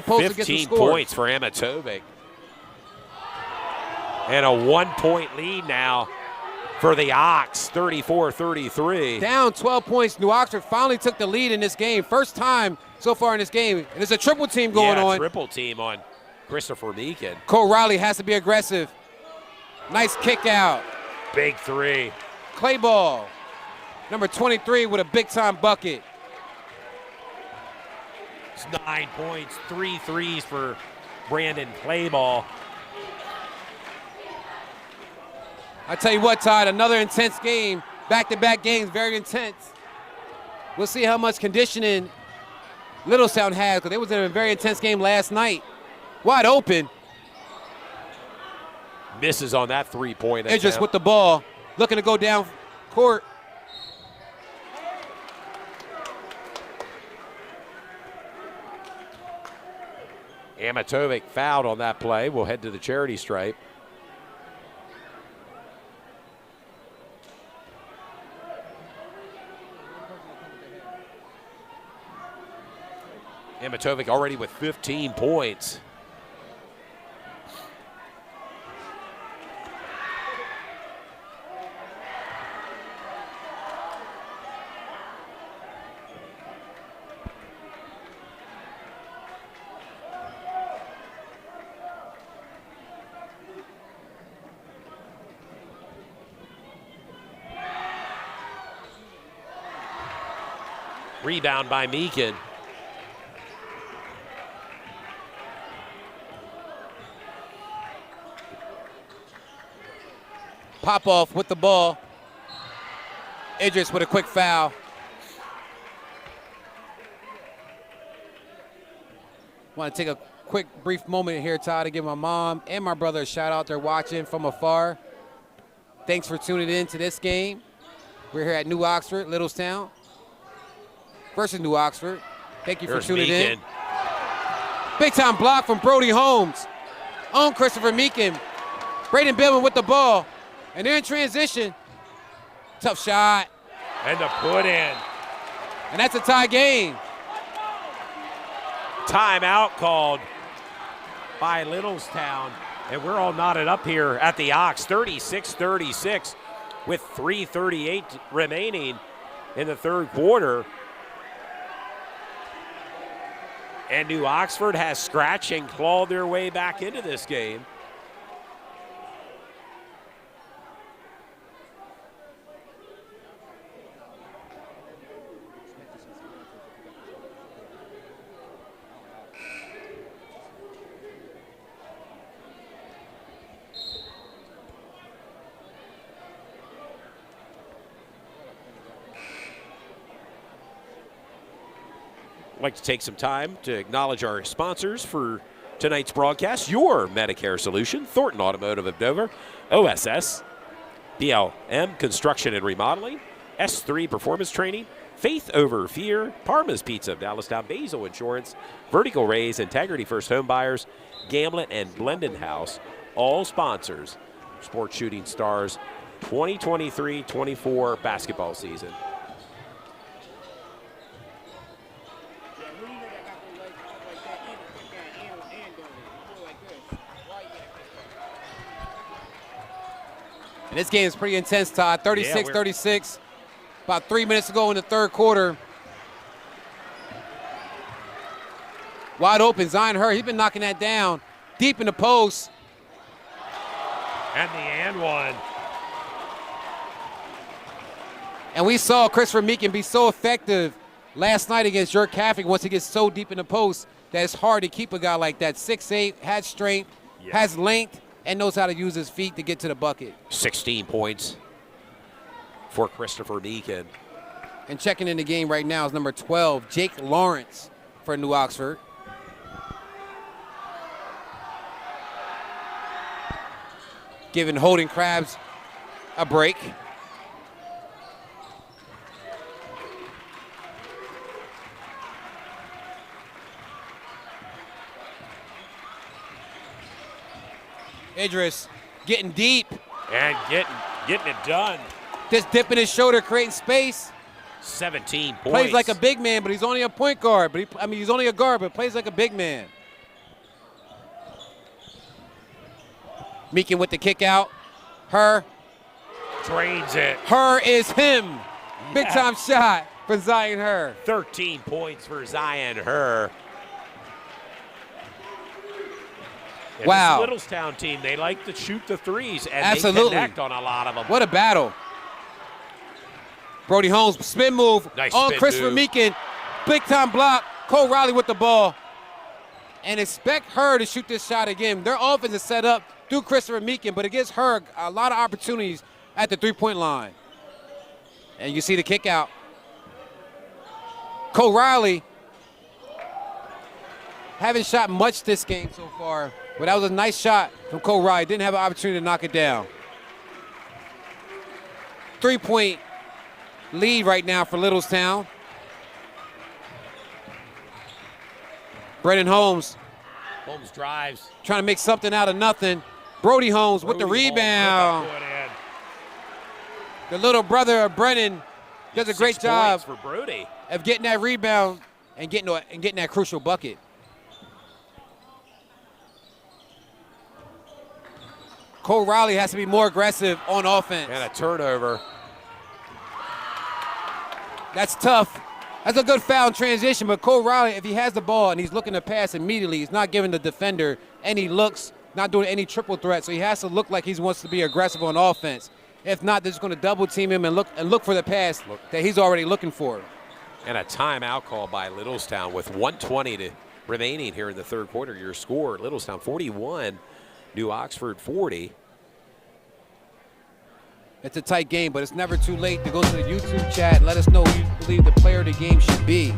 post to get some 15 scores. points for Amatovic. And a 1-point lead now for the Ox, 34-33. Down 12 points. New Oxford finally took the lead in this game. First time so far in this game. And there's a triple team going on. Triple team on Christopher Meekin. Cole Riley has to be aggressive. Nice kick out. Big three. Clay ball. Number 23 with a big-time bucket. It's 9 points, 3 threes for Brandon Clayball. I tell you what, Todd, another intense game. Back-to-back games, very intense. We'll see how much conditioning Littlestown has, because it was in a very intense game last night. Wide open. Misses on that three-point attempt. Idris with the ball, looking to go down court. Amatovic fouled on that play. We'll head to the charity stripe. Amatovic already with 15 points. Rebound by Meekin. Pop-off with the ball. Idris with a quick foul. Want to take a quick, brief moment here, Todd, to give my mom and my brother a shout-out. They're watching from afar. Thanks for tuning in to this game. We're here at New Oxford, Littlestown versus New Oxford. Thank you for tuning in. Big-time block from Brody Holmes on Christopher Meekin. Braden Billman with the ball. And they're in transition. Tough shot. And the put in. And that's a tie game. Timeout called by Littlestown. And we're all knotted up here at the Ox. 36-36 with 3:38 remaining in the third quarter. And New Oxford has scratched and clawed their way back into this game. I'd like to take some time to acknowledge our sponsors for tonight's broadcast. Your Medicare solution, Thornton Automotive of Dover, OSS, BLM Construction and Remodeling, S3 Performance Training, Faith Over Fear, Parma's Pizza of Dallastown, Basil Insurance, Vertical Rays, Integrity First Home Buyers, Gamlet, and Blendon House, all sponsors. Sports Shooting Stars 2023-24 basketball season. And this game is pretty intense, Todd. 36-36. About 3 minutes to go in the third quarter. Wide open, Zion Hurd. He's been knocking that down deep in the post. And the and one. And we saw Christopher Meekin be so effective last night against Jerk Caffey, once he gets so deep in the post that it's hard to keep a guy like that. 6'8", has strength, has length, and knows how to use his feet to get to the bucket. 16 points for Christopher Meekin. And checking in the game right now is number 12, Jake Lawrence for New Oxford. Giving Holden Krabs a break. Idris getting deep. And getting it done. Just dipping his shoulder, creating space. 17 points. Plays like a big man, but he's only a point guard. But he's only a guard, but plays like a big man. Meekin with the kick out. Her. Drains it. Her is him. Big time shot for Zion Her. 13 points for Zion Her. And wow. This Littlestown team, they like to shoot the threes, and absolutely they connect on a lot of them. What a battle. Brody Holmes, spin move nice on spin Christopher move. Meekin. Big time block. Cole Riley with the ball. And expect her to shoot this shot again. Their offense is set up through Christopher Meekin, but it gives her a lot of opportunities at the three-point line. And you see the kick out. Cole Riley haven't shot much this game so far, but that was a nice shot from Cole Riley. Didn't have an opportunity to knock it down. 3-point lead right now for Littlestown. Brennan Holmes. Holmes drives. Trying to make something out of nothing. Brody Holmes with the rebound. The little brother of Brennan does a great job for Brody of getting that rebound and getting that crucial bucket. Cole Riley has to be more aggressive on offense. And a turnover. That's tough. That's a good foul in transition, but Cole Riley, if he has the ball and he's looking to pass immediately, he's not giving the defender any looks, not doing any triple threat, so he has to look like he wants to be aggressive on offense. If not, they're just going to double team him and look for the pass that he's already looking for. And a timeout call by Littlestown with 1:20 remaining here in the third quarter. Your score, Littlestown 41, New Oxford 40. It's a tight game, but it's never too late to go to the YouTube chat and let us know who you believe the player of the game should be.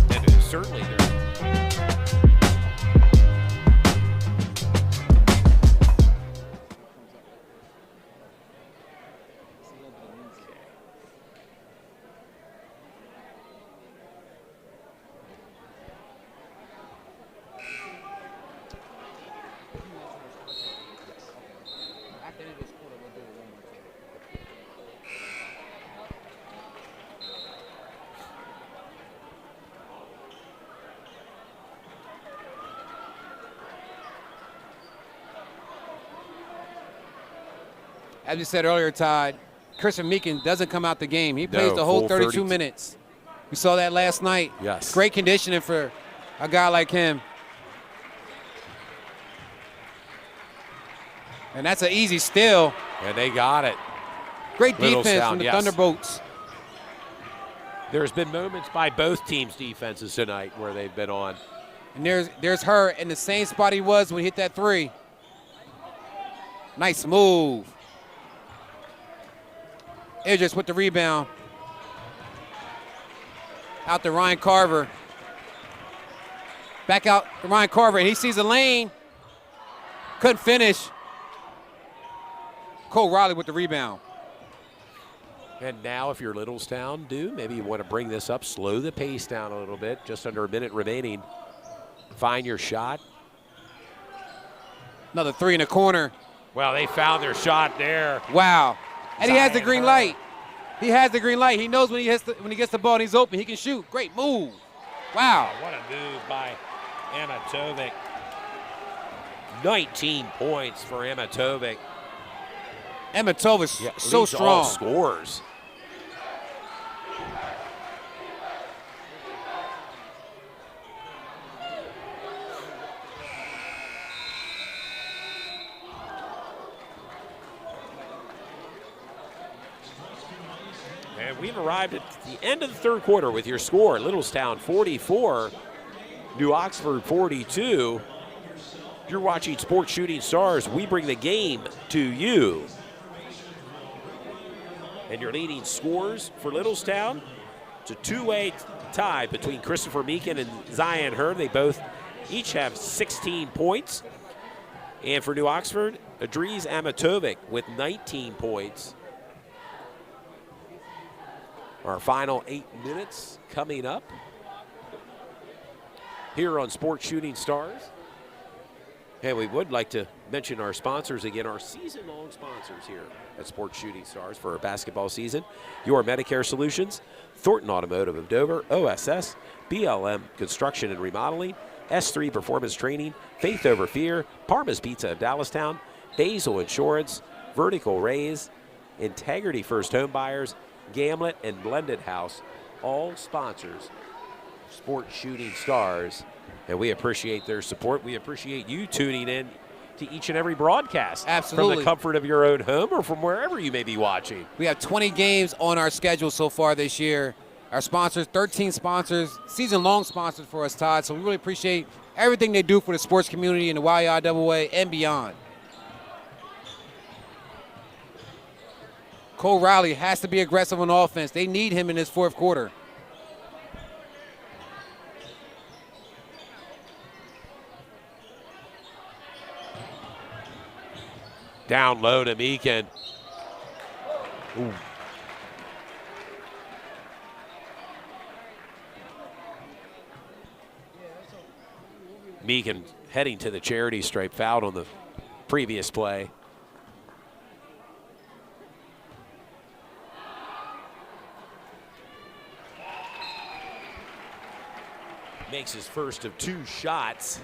And certainly there's As you said earlier, Todd, Christopher Meekin doesn't come out the game. He plays the whole full 32 32 minutes. We saw that last night. Yes. Great conditioning for a guy like him. And that's an easy steal. And they got it. Great defense Littlestown, from the yes. Thunderbolts. There's been moments by both teams' defenses tonight where they've been on. And there's her in the same spot he was when he hit that three. Nice move. Idris with the rebound. Out to Ryan Carver. Back out to Ryan Carver, and he sees a lane. Couldn't finish. Cole Riley with the rebound. And now if you're Littlestown, maybe you want to bring this up, slow the pace down a little bit, just under a minute remaining. Find your shot. Another three in the corner. Well, they found their shot there. Wow. And he has the green Zion light. He has the green light. He knows when he gets the ball and he's open, he can shoot. Great move. Wow. What a move by Amatovic. 19 points for Amatovic. Amatovic so leads all strong. Scores. And And we've arrived at the end of the third quarter with your score. Littlestown 44, New Oxford 42. You're watching Sports Shooting Stars. We bring the game to you. And your leading scores for Littlestown, it's a two-way tie between Christopher Meekin and Zion Hearn. They both each have 16 points. And for New Oxford, Adriz Amatovic with 19 points. Our final 8 minutes coming up here on Sports Shooting Stars. And we would like to mention our sponsors again, our season-long sponsors here at Sports Shooting Stars for our basketball season. Your Medicare Solutions, Thornton Automotive of Dover, OSS, BLM Construction and Remodeling, S3 Performance Training, Faith Over Fear, Parma's Pizza of Dallastown, Basil Insurance, Vertical Raise, Integrity First Home Buyers, Gamlet, and Blended House, all sponsors of Sports Shooting Stars, and we appreciate their support. We appreciate you tuning in to each and every broadcast. Absolutely. From the comfort of your own home or from wherever you may be watching. We have 20 games on our schedule so far this year. Our sponsors, 13 sponsors, season-long sponsors for us, Todd, so we really appreciate everything they do for the sports community in the YIAA and beyond. Cole Riley has to be aggressive on offense. They need him in this fourth quarter. Down low to Meekin. Ooh. Meekin heading to the charity stripe, fouled on the previous play. Makes his first of 2 shots.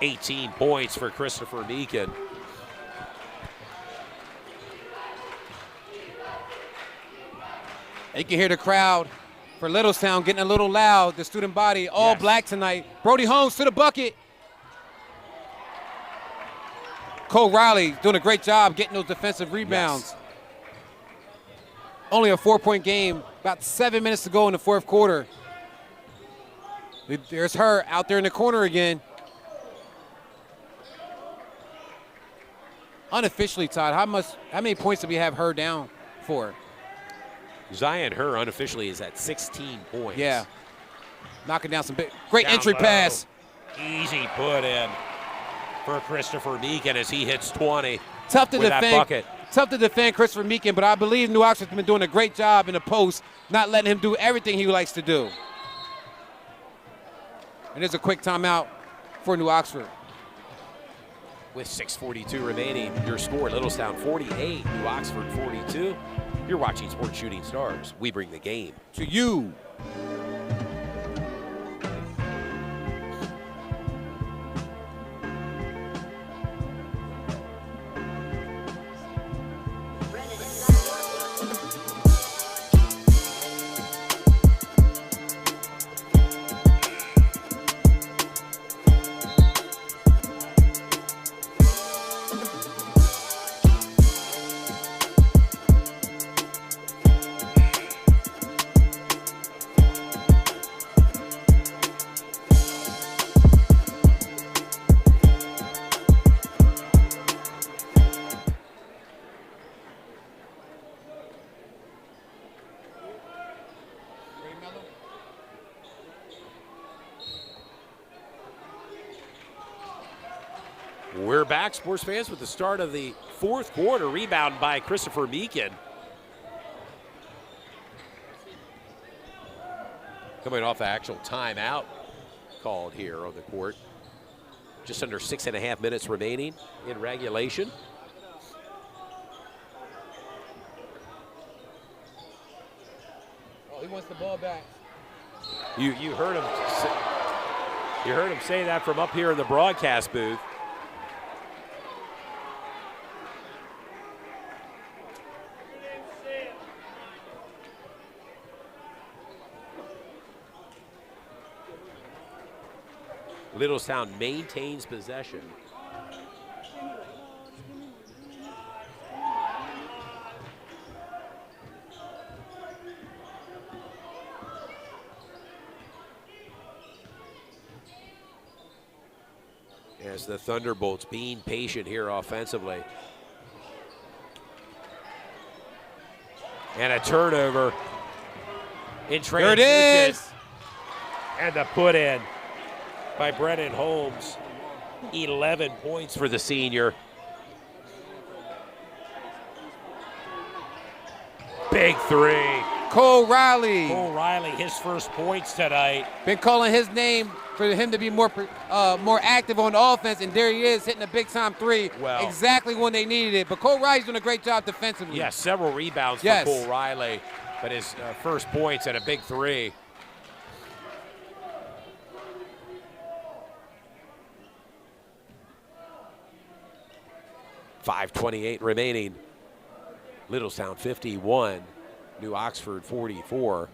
$18 points for Christopher Meekin. You can hear the crowd for Littlestown getting a little loud. The student body, all black tonight. Brody Holmes to the bucket. Cole Riley doing a great job getting those defensive rebounds. Yes. Only a 4-point game. About 7 minutes to go in the fourth quarter. There's her out there in the corner again. Unofficially, Todd, how many points do we have her down for? Zion Hearn unofficially is at 16 points. Yeah. Knocking down some big. Great Down entry low. pass. Easy put in for Christopher Meekin as he hits 20. Tough to with that defend. bucket. Tough to defend Christopher Meekin, but I believe New Oxford's been doing a great job in the post, not letting him do everything he likes to do. And there's a quick timeout for New Oxford. With 6:42 remaining, your score, Littlestown 48, New Oxford 42. You're watching Sports Shooting Stars. We bring the game To you. We're back, sports fans, with the start of the fourth quarter. Rebound by Christopher Meekin. Coming off the actual timeout called here on the court. Just under 6.5 minutes remaining in regulation. Oh, he wants the ball back. You heard him. You heard him say that from up here in the broadcast booth. Littlestown maintains possession. As the Thunderbolts being patient here offensively. And a turnover in transition. There it is. And the put in by Brennan Holmes. 11 points for the senior. Big three. Cole Riley. Cole Riley, his first points tonight. Been calling his name for him to be more active on offense, and there he is hitting a big-time three exactly when they needed it. But Cole Riley's doing a great job defensively. Yeah, several rebounds for Cole Riley, but his first points at a big three. .5:28 remaining. Littlestown 51, New Oxford 44.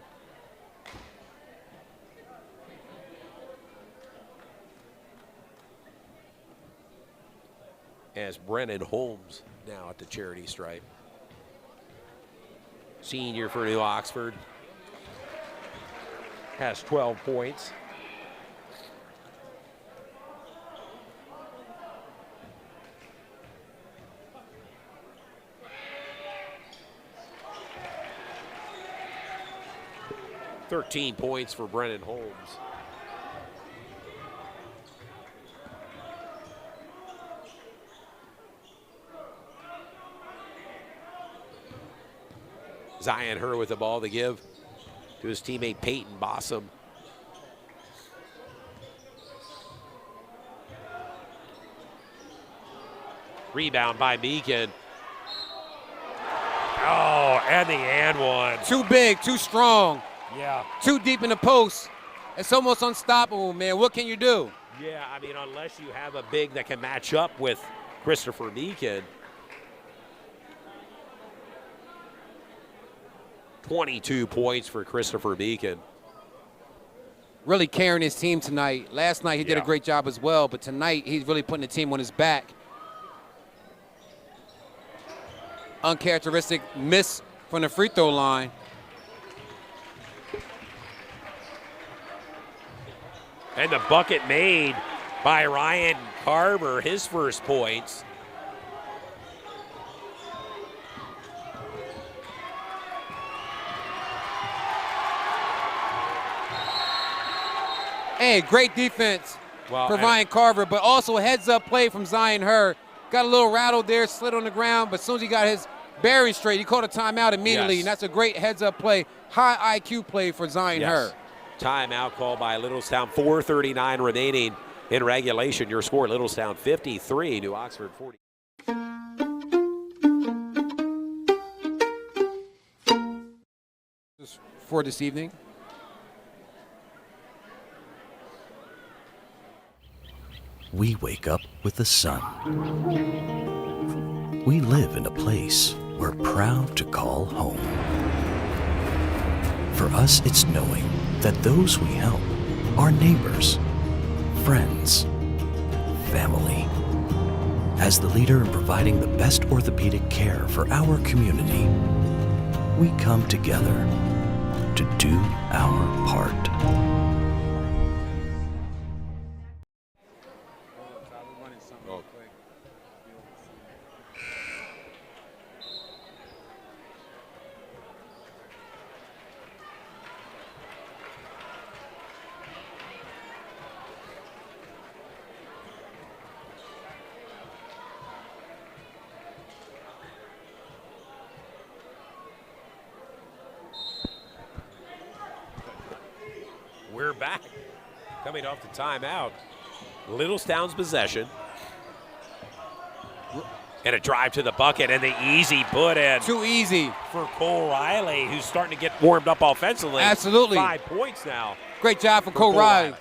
As Brennan Holmes now at the charity stripe. Senior for New Oxford. Has 12 points. .13 points for Brennan Holmes. Zion Hur with the ball to give to his teammate Peyton Bossum. Rebound by Meekin. Oh, and the and one. Too big, too strong. Yeah. Too deep in the post. It's almost unstoppable, man. What can you do? Yeah, I mean, unless you have a big that can match up with Christopher Meekin. 22 points for Christopher Meekin. Really carrying his team tonight. Last night he did a great job as well, but tonight he's really putting the team on his back. Uncharacteristic miss from the free throw line. And the bucket made by Ryan Carver, his first points. Hey, great defense for Ryan Carver, but also heads-up play from Zion Hur. Got a little rattled there, slid on the ground, but as soon as he got his bearing straight, he called a timeout immediately, and that's a great heads-up play, high IQ play for Zion Hur. Timeout called by Littlestown. 4:39 remaining in regulation. Your score, Littlestown 53, New Oxford 40. For this evening. We wake up with the sun. We live in a place we're proud to call home. For us, it's knowing that those we help are neighbors, friends, family. As the leader in providing the best orthopedic care for our community, we come together to do our part. We're back. Coming off the timeout. Littlestown's possession. And a drive to the bucket and the easy put in. Too easy. For Cole Riley, who's starting to get warmed up offensively. Absolutely. 5 points now. Great job from Cole Riley.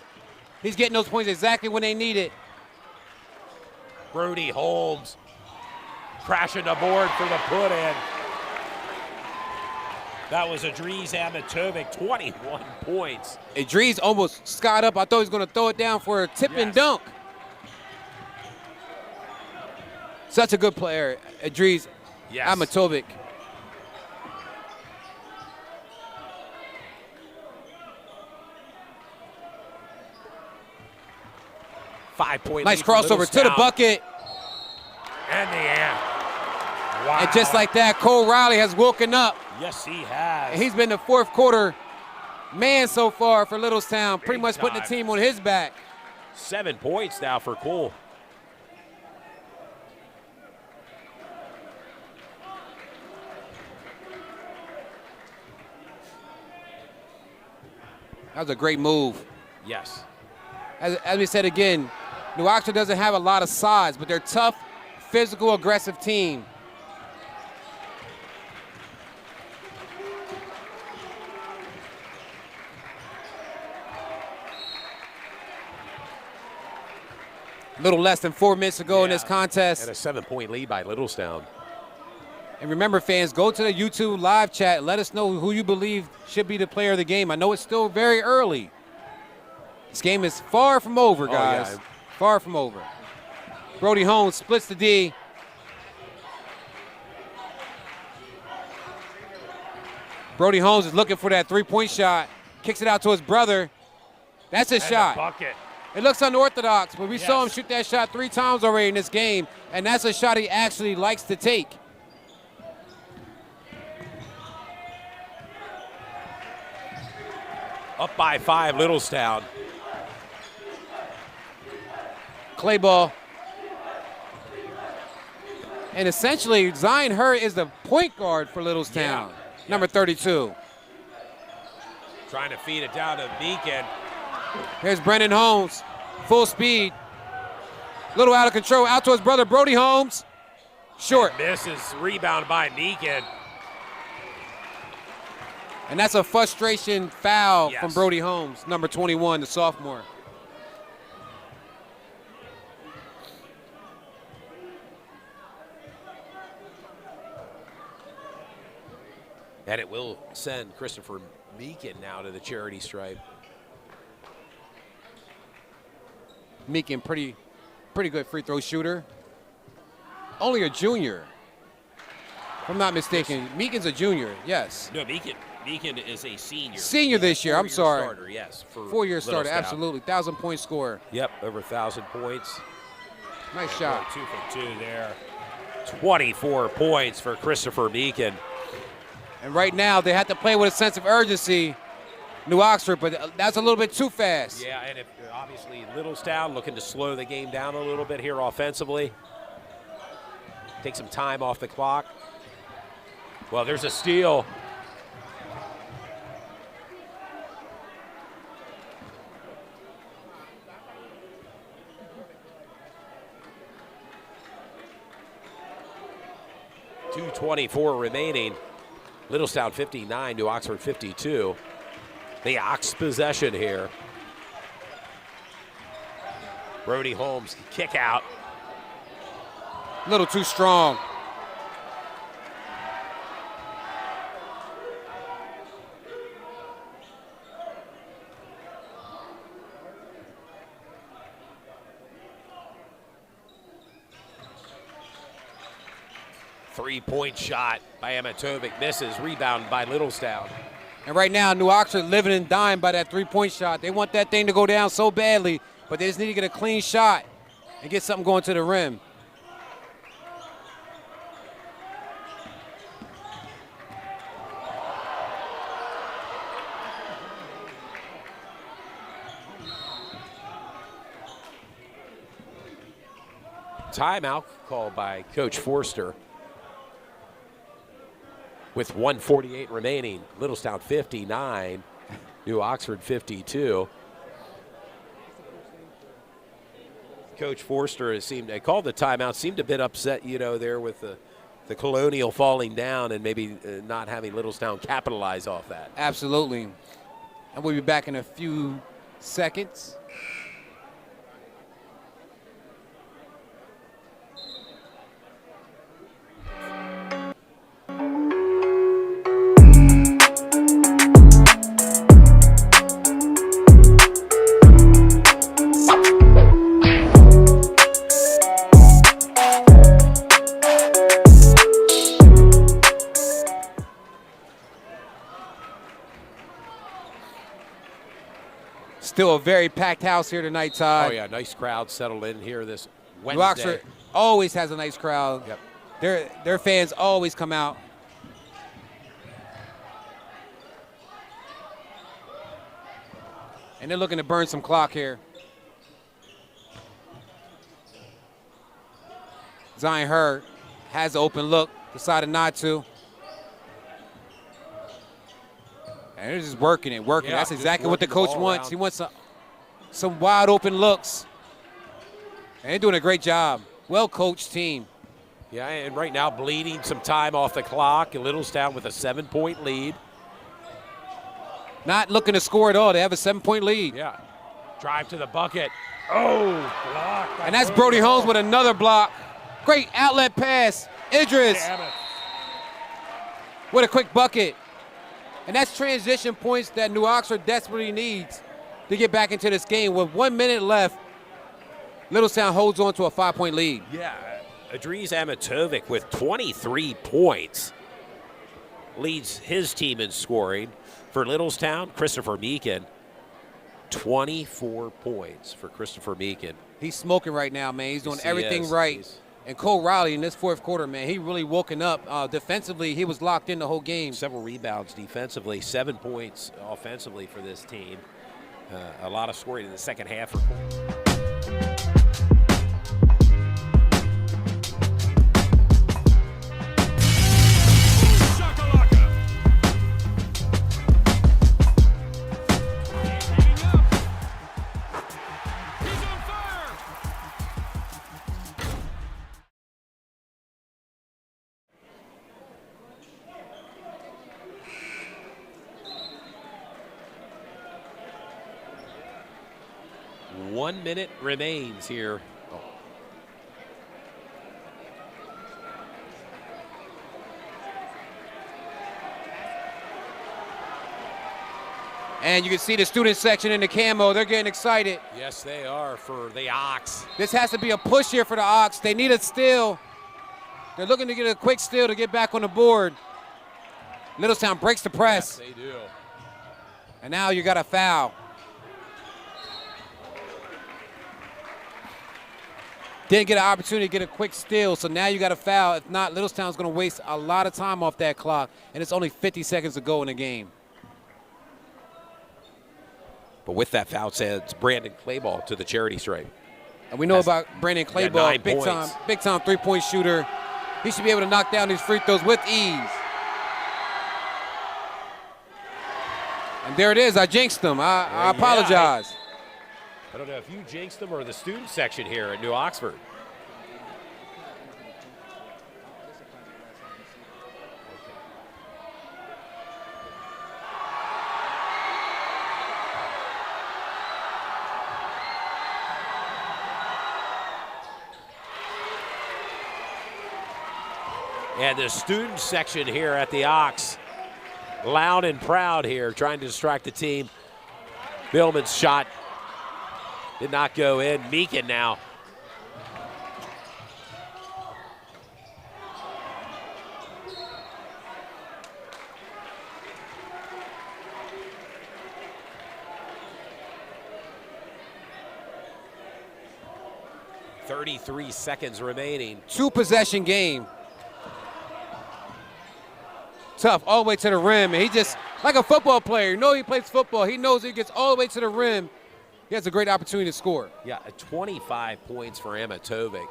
He's getting those points exactly when they need it. Brody Holmes crashing the board for the put in. That was Adriz Amatovic, 21 points. Adriz almost skied up. I thought he was going to throw it down for a tip and dunk. Such a good player, Adriz Amatovic. Five-point nice lead for crossover to the Littlestown. bucket. And the end. Wow. And just like that, Cole Riley has woken up. Yes, he has. And he's been the fourth quarter man so far for Littlestown, pretty much putting the team on his back. 7 points now for Cole. That was a great move. Yes. As we said again, New Oxford doesn't have a lot of size, but they're tough, physical, aggressive team. A little less than 4 minutes to go in this contest. And a 7-point lead by Littlestown. And remember, fans, go to the YouTube live chat. Let us know who you believe should be the player of the game. I know it's still very early. This game is far from over, guys. Yeah. Far from over. Brody Holmes splits the D. Brody Holmes is looking for that three-point shot. Kicks it out to his brother. That's his shot. Bucket. It looks unorthodox, but we saw him shoot that shot 3 times already in this game, and that's a shot he actually likes to take. Up by 5, Littlestown. Clay ball. And essentially, Zion Hurd is the point guard for Littlestown, number 32. Trying to feed it down to Meekin. Here's Brendan Holmes, full speed. Little out of control, out to his brother, Brody Holmes. Short. And misses, rebound by Meekin. And that's a frustration foul from Brody Holmes, number 21, the sophomore. And it will send Christopher Meekin now to the charity stripe. Meekin, pretty good free throw shooter. Only a junior, if I'm not mistaken. Meekin's a junior, yes. No, Meekin is a senior. Senior this year, I'm sorry. Starter, yes. 4-year starter, Littlestown. absolutely. 1,000-point scorer. Yep, over 1,000 points. Nice shot. 2 for 2 there. 24 points for Christopher Meekin. And right now, they have to play with a sense of urgency, New Oxford, but that's a little bit too fast. Yeah, and obviously Littlestown looking to slow the game down a little bit here offensively. Take some time off the clock. Well, there's a steal. .224 remaining. Littlestown 59, New Oxford 52. The Ox possession here. Brody Holmes, kick out. A little too strong. Three-point shot by Amatovic, misses, rebound by Littlestown. And right now, New Oxford living and dying by that three-point shot. They want that thing to go down so badly, but they just need to get a clean shot and get something going to the rim. Timeout called by Coach Forster. With 1:48 remaining, Littlestown 59, New Oxford 52. Coach Forster has called the timeout, seemed a bit upset, there with the Colonial falling down and maybe not having Littlestown capitalize off that. Absolutely. And we'll be back in a few seconds. Still a very packed house here tonight, Todd. Oh, yeah, nice crowd settled in here this New Wednesday. Oxford always has a nice crowd. Yep. Their fans always come out. And they're looking to burn some clock here. Zion Hurd has an open look, decided not to. And they're just working it. Yeah, That's just exactly what the working the coach ball wants. around. He wants some wide open looks. And they're doing a great job. Well-coached team. Yeah, and right now bleeding some time off the clock. Littlestown with a 7-point lead. Not looking to score at all. They have a 7-point lead. Yeah. Drive to the bucket. Oh, block. And that's Brody Holmes with another block. Great outlet pass. Idris Damn it. with a quick bucket. And that's transition points that New Oxford desperately needs to get back into this game. With 1 minute left, Littlestown holds on to a 5-point lead. Yeah, Idris Amatovic with 23 points leads his team in scoring. For Littlestown, Christopher Meekin, 24 points for Christopher Meekin. He's smoking right now, man. He's doing Yes, he everything is. right. He's And Cole Riley in this fourth quarter, man, he really woken up. Defensively, he was locked in the whole game. several rebounds defensively, 7 points offensively for this team. A lot of scoring in the second half. One minute remains here. And you can see the student section in the camo. They're getting excited. Yes, they are for the Ox. This has to be a push here for the Ox. They need a steal. They're looking to get a quick steal to get back on the board. Littlestown breaks the press. Yes, they do. And now you got a foul. Didn't get an opportunity to get a quick steal, so now you got a foul. If not, Littlestown's going to waste a lot of time off that clock, and it's only 50 seconds to go in the game. But with that foul, sends Brandon Clayball to the charity stripe. And we know about Brandon Yeah, Clayball, 9 big time three-point shooter. He should be able to knock down these free throws with ease. And there it is. I jinxed him. I apologize. I don't know if you jinxed them or the student section here at New Oxford. And the student section here at the Ox, loud and proud here, trying to distract the team. Billman's shot did not go in. Meekin now. .33 seconds remaining. 2-possession game. Tough, all the way to the rim. And he just, like a football player, you know he plays football. He knows he gets all the way to the rim. He has a great opportunity to score. Yeah, 25 points for Amatovic.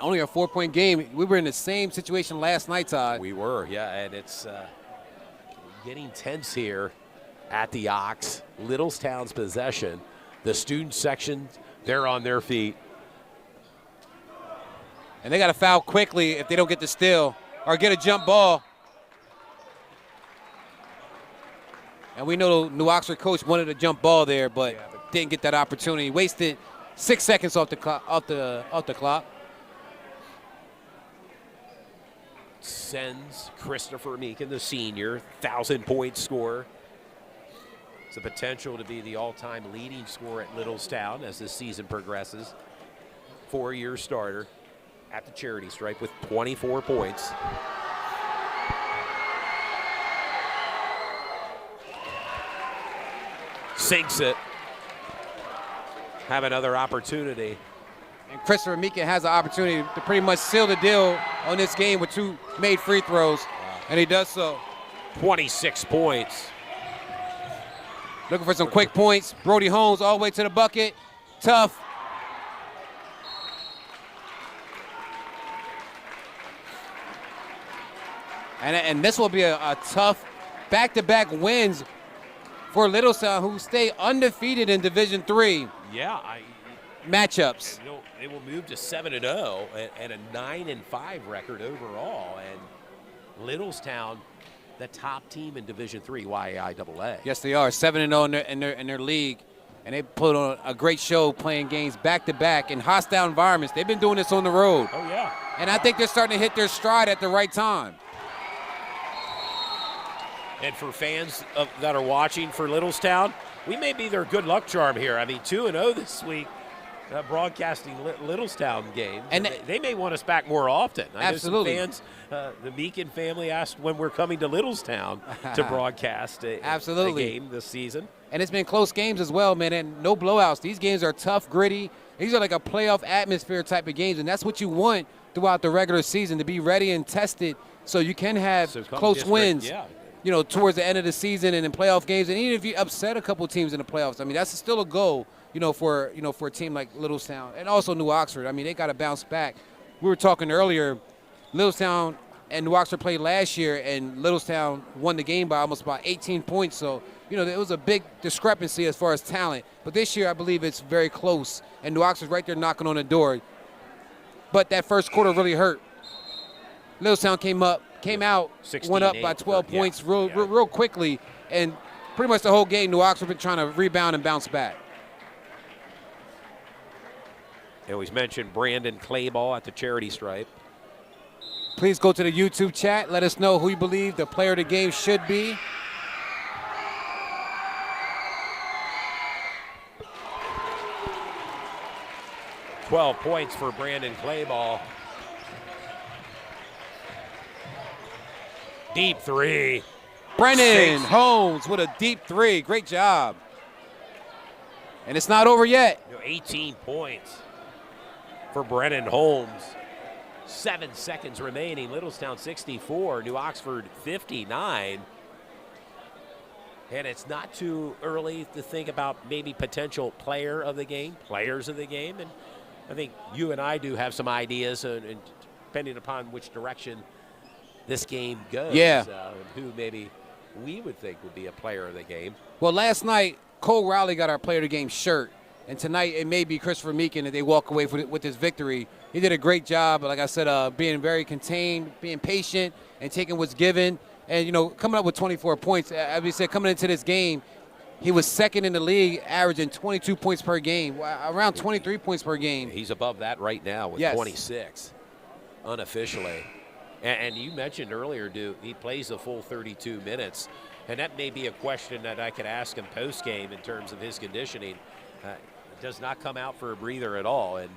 Only a 4-point game. We were in the same situation last night, Todd. We were, yeah, and it's getting tense here at the Ox. Littlestown's possession. The student section, they're on their feet. And they got to foul quickly if they don't get the steal or get a jump ball. And we know the New Oxford coach wanted a jump ball there, but didn't get that opportunity. Wasted 6 seconds off the clock. Sends Christopher Meekin, the senior, 1,000-point scorer. It's the potential to be the all-time leading scorer at Littlestown as this season progresses. 4-year starter at the charity stripe with 24 points. Sinks it. have another opportunity. And Christopher Meekin has an opportunity to pretty much seal the deal on this game with 2 made free throws, and he does so. 26 points. Looking for some quick points. Brody Holmes all the way to the bucket. Tough. And this will be a tough back-to-back wins for Littlestown, who stay undefeated in Division III Yeah, matchups. you know, they will move to 7-0 and a 9-5 record overall. And Littlestown, the top team in Division III YAIAA. Yes, they are 7-0 in their league, and they put on a great show playing games back-to-back in hostile environments. They've been doing this on the road. Oh yeah. And I think they're starting to hit their stride at the right time. And for fans that are watching for Littlestown, we may be their good luck charm here. I mean, 2-0 this week, broadcasting Littlestown games. And they may want us back more often. I Absolutely. know some fans, the Meekin family asked when we're coming to Littlestown to broadcast a game this season. And it's been close games as well, man, and no blowouts. These games are tough, gritty. These are like a playoff atmosphere type of games, and that's what you want throughout the regular season, to be ready and tested so you can have close wins. Yeah. You know, towards the end of the season and in playoff games, and even if you upset a couple teams in the playoffs, I mean, that's still a goal, for a team like Littlestown and also New Oxford. I mean, they got to bounce back. We were talking earlier, Littlestown and New Oxford played last year, and Littlestown won the game by almost about 18 points. So, there was a big discrepancy as far as talent. But this year, I believe it's very close, and New Oxford's right there knocking on the door. But that first quarter really hurt. Littlestown came out, went up by 12 points real quickly, and pretty much the whole game, New Oxford been trying to rebound and bounce back. I always mention Brandon Clayball at the charity stripe. Please go to the YouTube chat. Let us know who you believe the player of the game should be. $12 points for Brandon Clayball. Deep three. Brennan Holmes with a deep three. Great job. And it's not over yet. 18 points for Brennan Holmes. 7 seconds remaining. Littlestown 64, New Oxford 59. And it's not too early to think about maybe potential players of the game. And I think you and I do have some ideas, and depending upon which direction this game goes. Yeah. Who maybe we would think would be a player of the game. Well, last night, Cole Riley got our player of the game shirt. And tonight, it may be Christopher Meekin that they walk away with this victory. He did a great job, like I said, being very contained, being patient, and taking what's given. And, coming up with 24 points. As we said, coming into this game, he was second in the league, averaging 22 points per game, around 23 points per game. He's above that right now with 26, unofficially. And you mentioned earlier, Duke, he plays a full 32 minutes. And that may be a question that I could ask him post-game in terms of his conditioning. Does not come out for a breather at all. And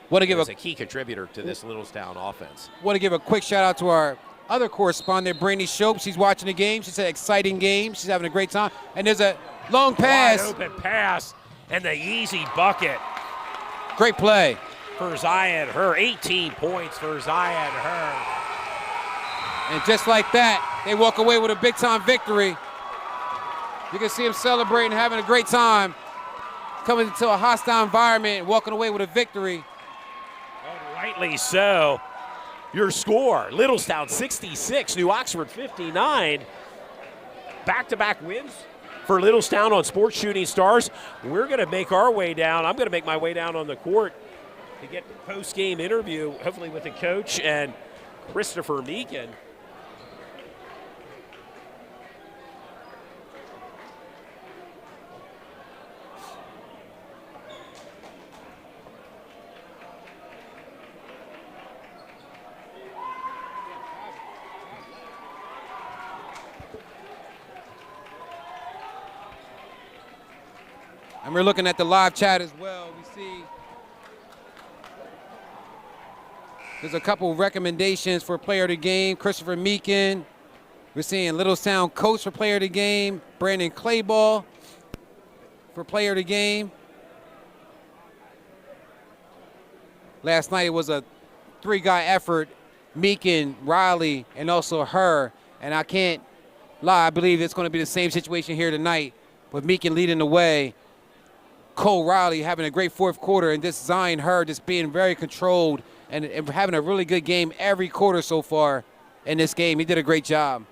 he's a key contributor to this Littlestown offense. Want to give a quick shout-out to our other correspondent, Brandy Shope. She's watching the game. She said exciting game. She's having a great time. And there's a long pass. Wide open pass and the easy bucket. Great play. For Zion Herr, 18 points for Zion Herr. And just like that, they walk away with a big-time victory. You can see them celebrating, having a great time, coming into a hostile environment, walking away with a victory. And rightly so. Your score, Littlestown 66, New Oxford 59. Back-to-back wins for Littlestown on Sports Shooting Stars. We're going to make our way down. I'm going to make my way down on the court to get the post-game interview, hopefully with the coach and Christopher Meekin. And we're looking at the live chat as well. We see there's a couple recommendations for player of the game. Christopher Meekin. We're seeing Littlestown coach for player of the game. Brandon Clayball for player of the game. Last night it was a 3-guy effort, Meekin, Riley, and also her. And I can't lie, I believe it's going to be the same situation here tonight with Meekin leading the way. Cole Riley having a great fourth quarter, and this Zion her just being very controlled and having a really good game every quarter so far in this game. He did a great job.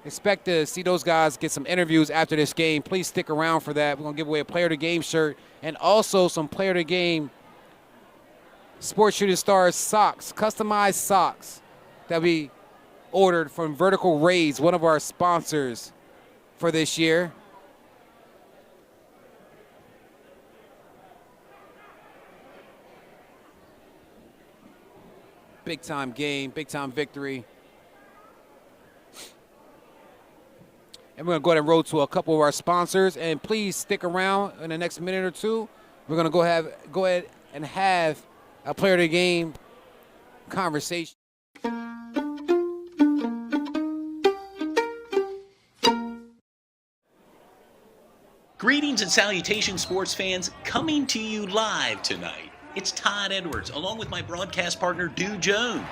Expect to see those guys get some interviews after this game. Please stick around for that. We're going to give away a Player of the Game shirt and also some Player of the Game Sports Shooting Stars socks, customized socks that we ordered from Vertical Rays, one of our sponsors for this year. Big time game, big time victory. And we're going to go ahead and roll to a couple of our sponsors. And please stick around in the next minute or two. We're going to go ahead and have a Player of the Game conversation. Greetings and salutations, sports fans, coming to you live tonight. It's Todd Edwards, along with my broadcast partner, Dew Jones.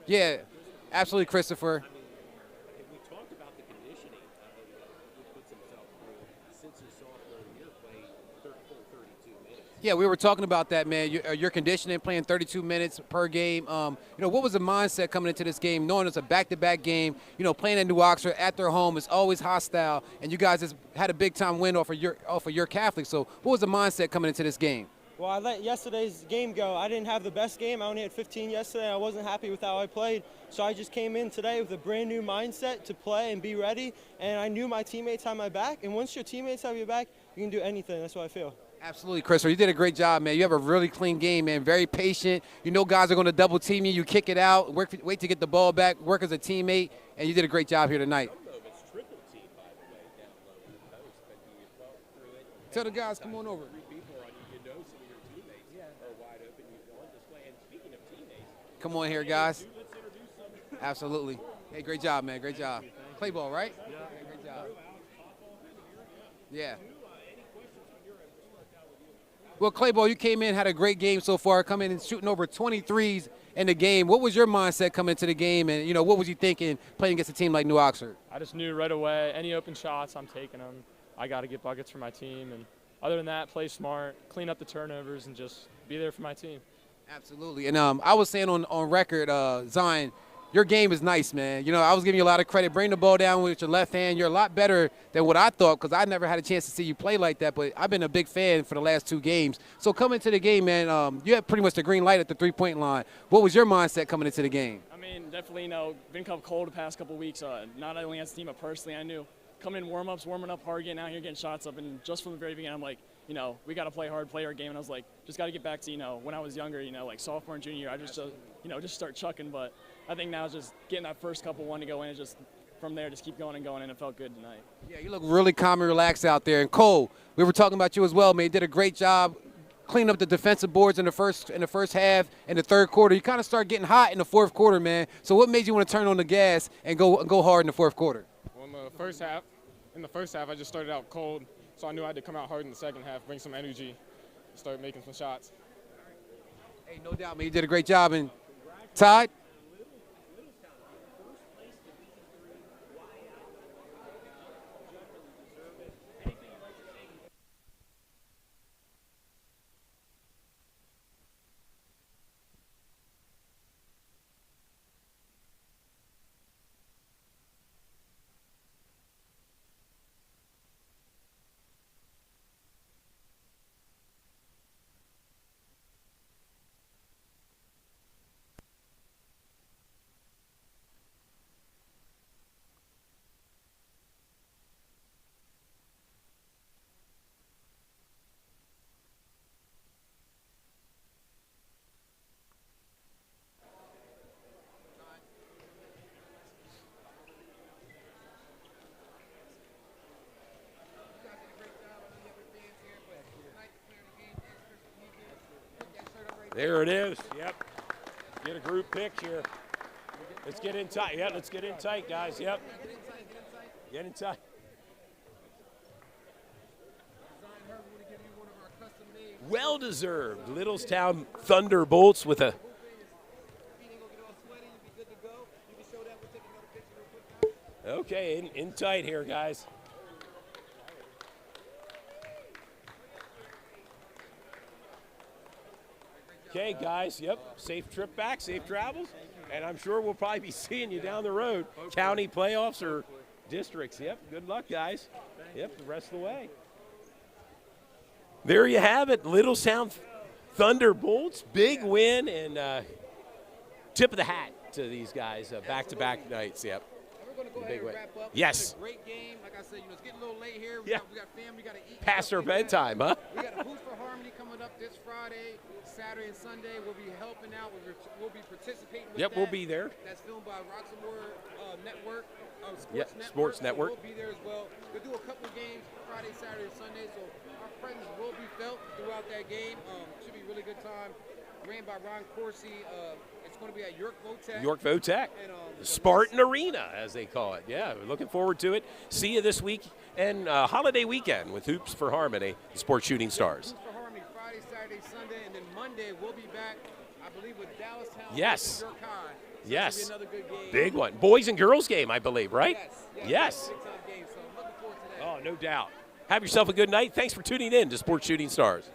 Yeah, absolutely, Christopher. We talked about the conditioning he puts himself through since his sophomore year, playing full 32 minutes. Yeah, we were talking about that, man. Your conditioning, playing 32 minutes per game. What was the mindset coming into this game, knowing it's a back-to-back game? Playing at New Oxford at their home is always hostile, and you guys just had a big-time win off of your Catholic. So, what was the mindset coming into this game? Well, I let yesterday's game go. I didn't have the best game. I only had 15 yesterday. I wasn't happy with how I played. So I just came in today with a brand new mindset to play and be ready. And I knew my teammates had my back. And once your teammates have your back, you can do anything. That's what I feel. Absolutely, Chris. You did a great job, man. You have a really clean game, man. Very patient. You know guys are going to double team you. You kick it out, wait to get the ball back, work as a teammate, and you did a great job here tonight. Tell the guys, come on over. Come on here, guys. Absolutely. Hey, great job, man. Great job. Play ball, right? Yeah. Great job. Yeah. Well, Clayball, you came in, had a great game so far, coming in and shooting over 23s in the game. What was your mindset coming into the game, and what was you thinking playing against a team like New Oxford? I just knew right away, any open shots, I'm taking them. I got to get buckets for my team, and other than that, play smart, clean up the turnovers, and just be there for my team. Absolutely. And I was saying on record, Zion, your game is nice, man. I was giving you a lot of credit. Bring the ball down with your left hand. You're a lot better than what I thought because I never had a chance to see you play like that, but I've been a big fan for the last 2 games. So coming into the game, man, you had pretty much the green light at the three-point line. What was your mindset coming into the game? I mean, definitely, been kind of cold the past couple weeks, not only as a team, but personally, I knew coming in warm-ups, warming up hard, getting out here, getting shots up, and just from the very beginning, I'm like, we got to play hard, play our game. And I was like, just got to get back to, when I was younger, like sophomore and junior year, I just start chucking. But I think now it's just getting that first couple one to go in and just from there just keep going, and it felt good tonight. Yeah, you look really calm and relaxed out there. And Cole, we were talking about you as well, man. You did a great job cleaning up the defensive boards in the first half and the third quarter. You kind of start getting hot in the fourth quarter, man. So what made you want to turn on the gas and go hard in the fourth quarter? Well, in the first half, I just started out cold. So I knew I had to come out hard in the second half, bring some energy, start making some shots. Hey, no doubt, man. You did a great job. And Todd? There it is. Yep. Get a group picture. Let's get in tight. Yeah, let's get in tight, guys. Yep. Get in tight. Well-deserved. Littlestown Thunderbolts with a okay, in tight here, guys. Okay, guys, yep, safe trip back, safe travels, and I'm sure we'll probably be seeing you down the road. County playoffs or districts, yep, good luck, guys. Yep, the rest of the way. There you have it, Littlestown Thunderbolts, big win, and tip of the hat to these guys, back-to-back nights, yep. We're going to go ahead and wrap up. Yes. It's a great game. Like I said, it's getting a little late here. We got family, we got to eat. Past our bedtime, huh? We got a Boost for Harmony coming up this Friday, Saturday, and Sunday. We'll be helping out. We'll be participating with that. We'll be there. That's filmed by Roxamore Network, Sports Network. We'll be there as well. We'll do a couple games Friday, Saturday, and Sunday. So our presence will be felt throughout that game. Should be a really good time. Ran by Ron Corsi. It's going to be at York Votech. York Votech. Spartan Arena, as they call it. Yeah, we're looking forward to it. See you this week and holiday weekend with Hoops for Harmony, the Sports Shooting Stars. Hoops for Harmony, Friday, Saturday, Saturday, Sunday, and then Monday we'll be back, I believe, with Littlestown. Yes. Your Con. So Yes. This will be another good game. Big one. Boys and girls game, I believe, right? Yes. Big time game. So I'm looking forward to that. Oh, no doubt. Have yourself a good night. Thanks for tuning in to Sports Shooting Stars.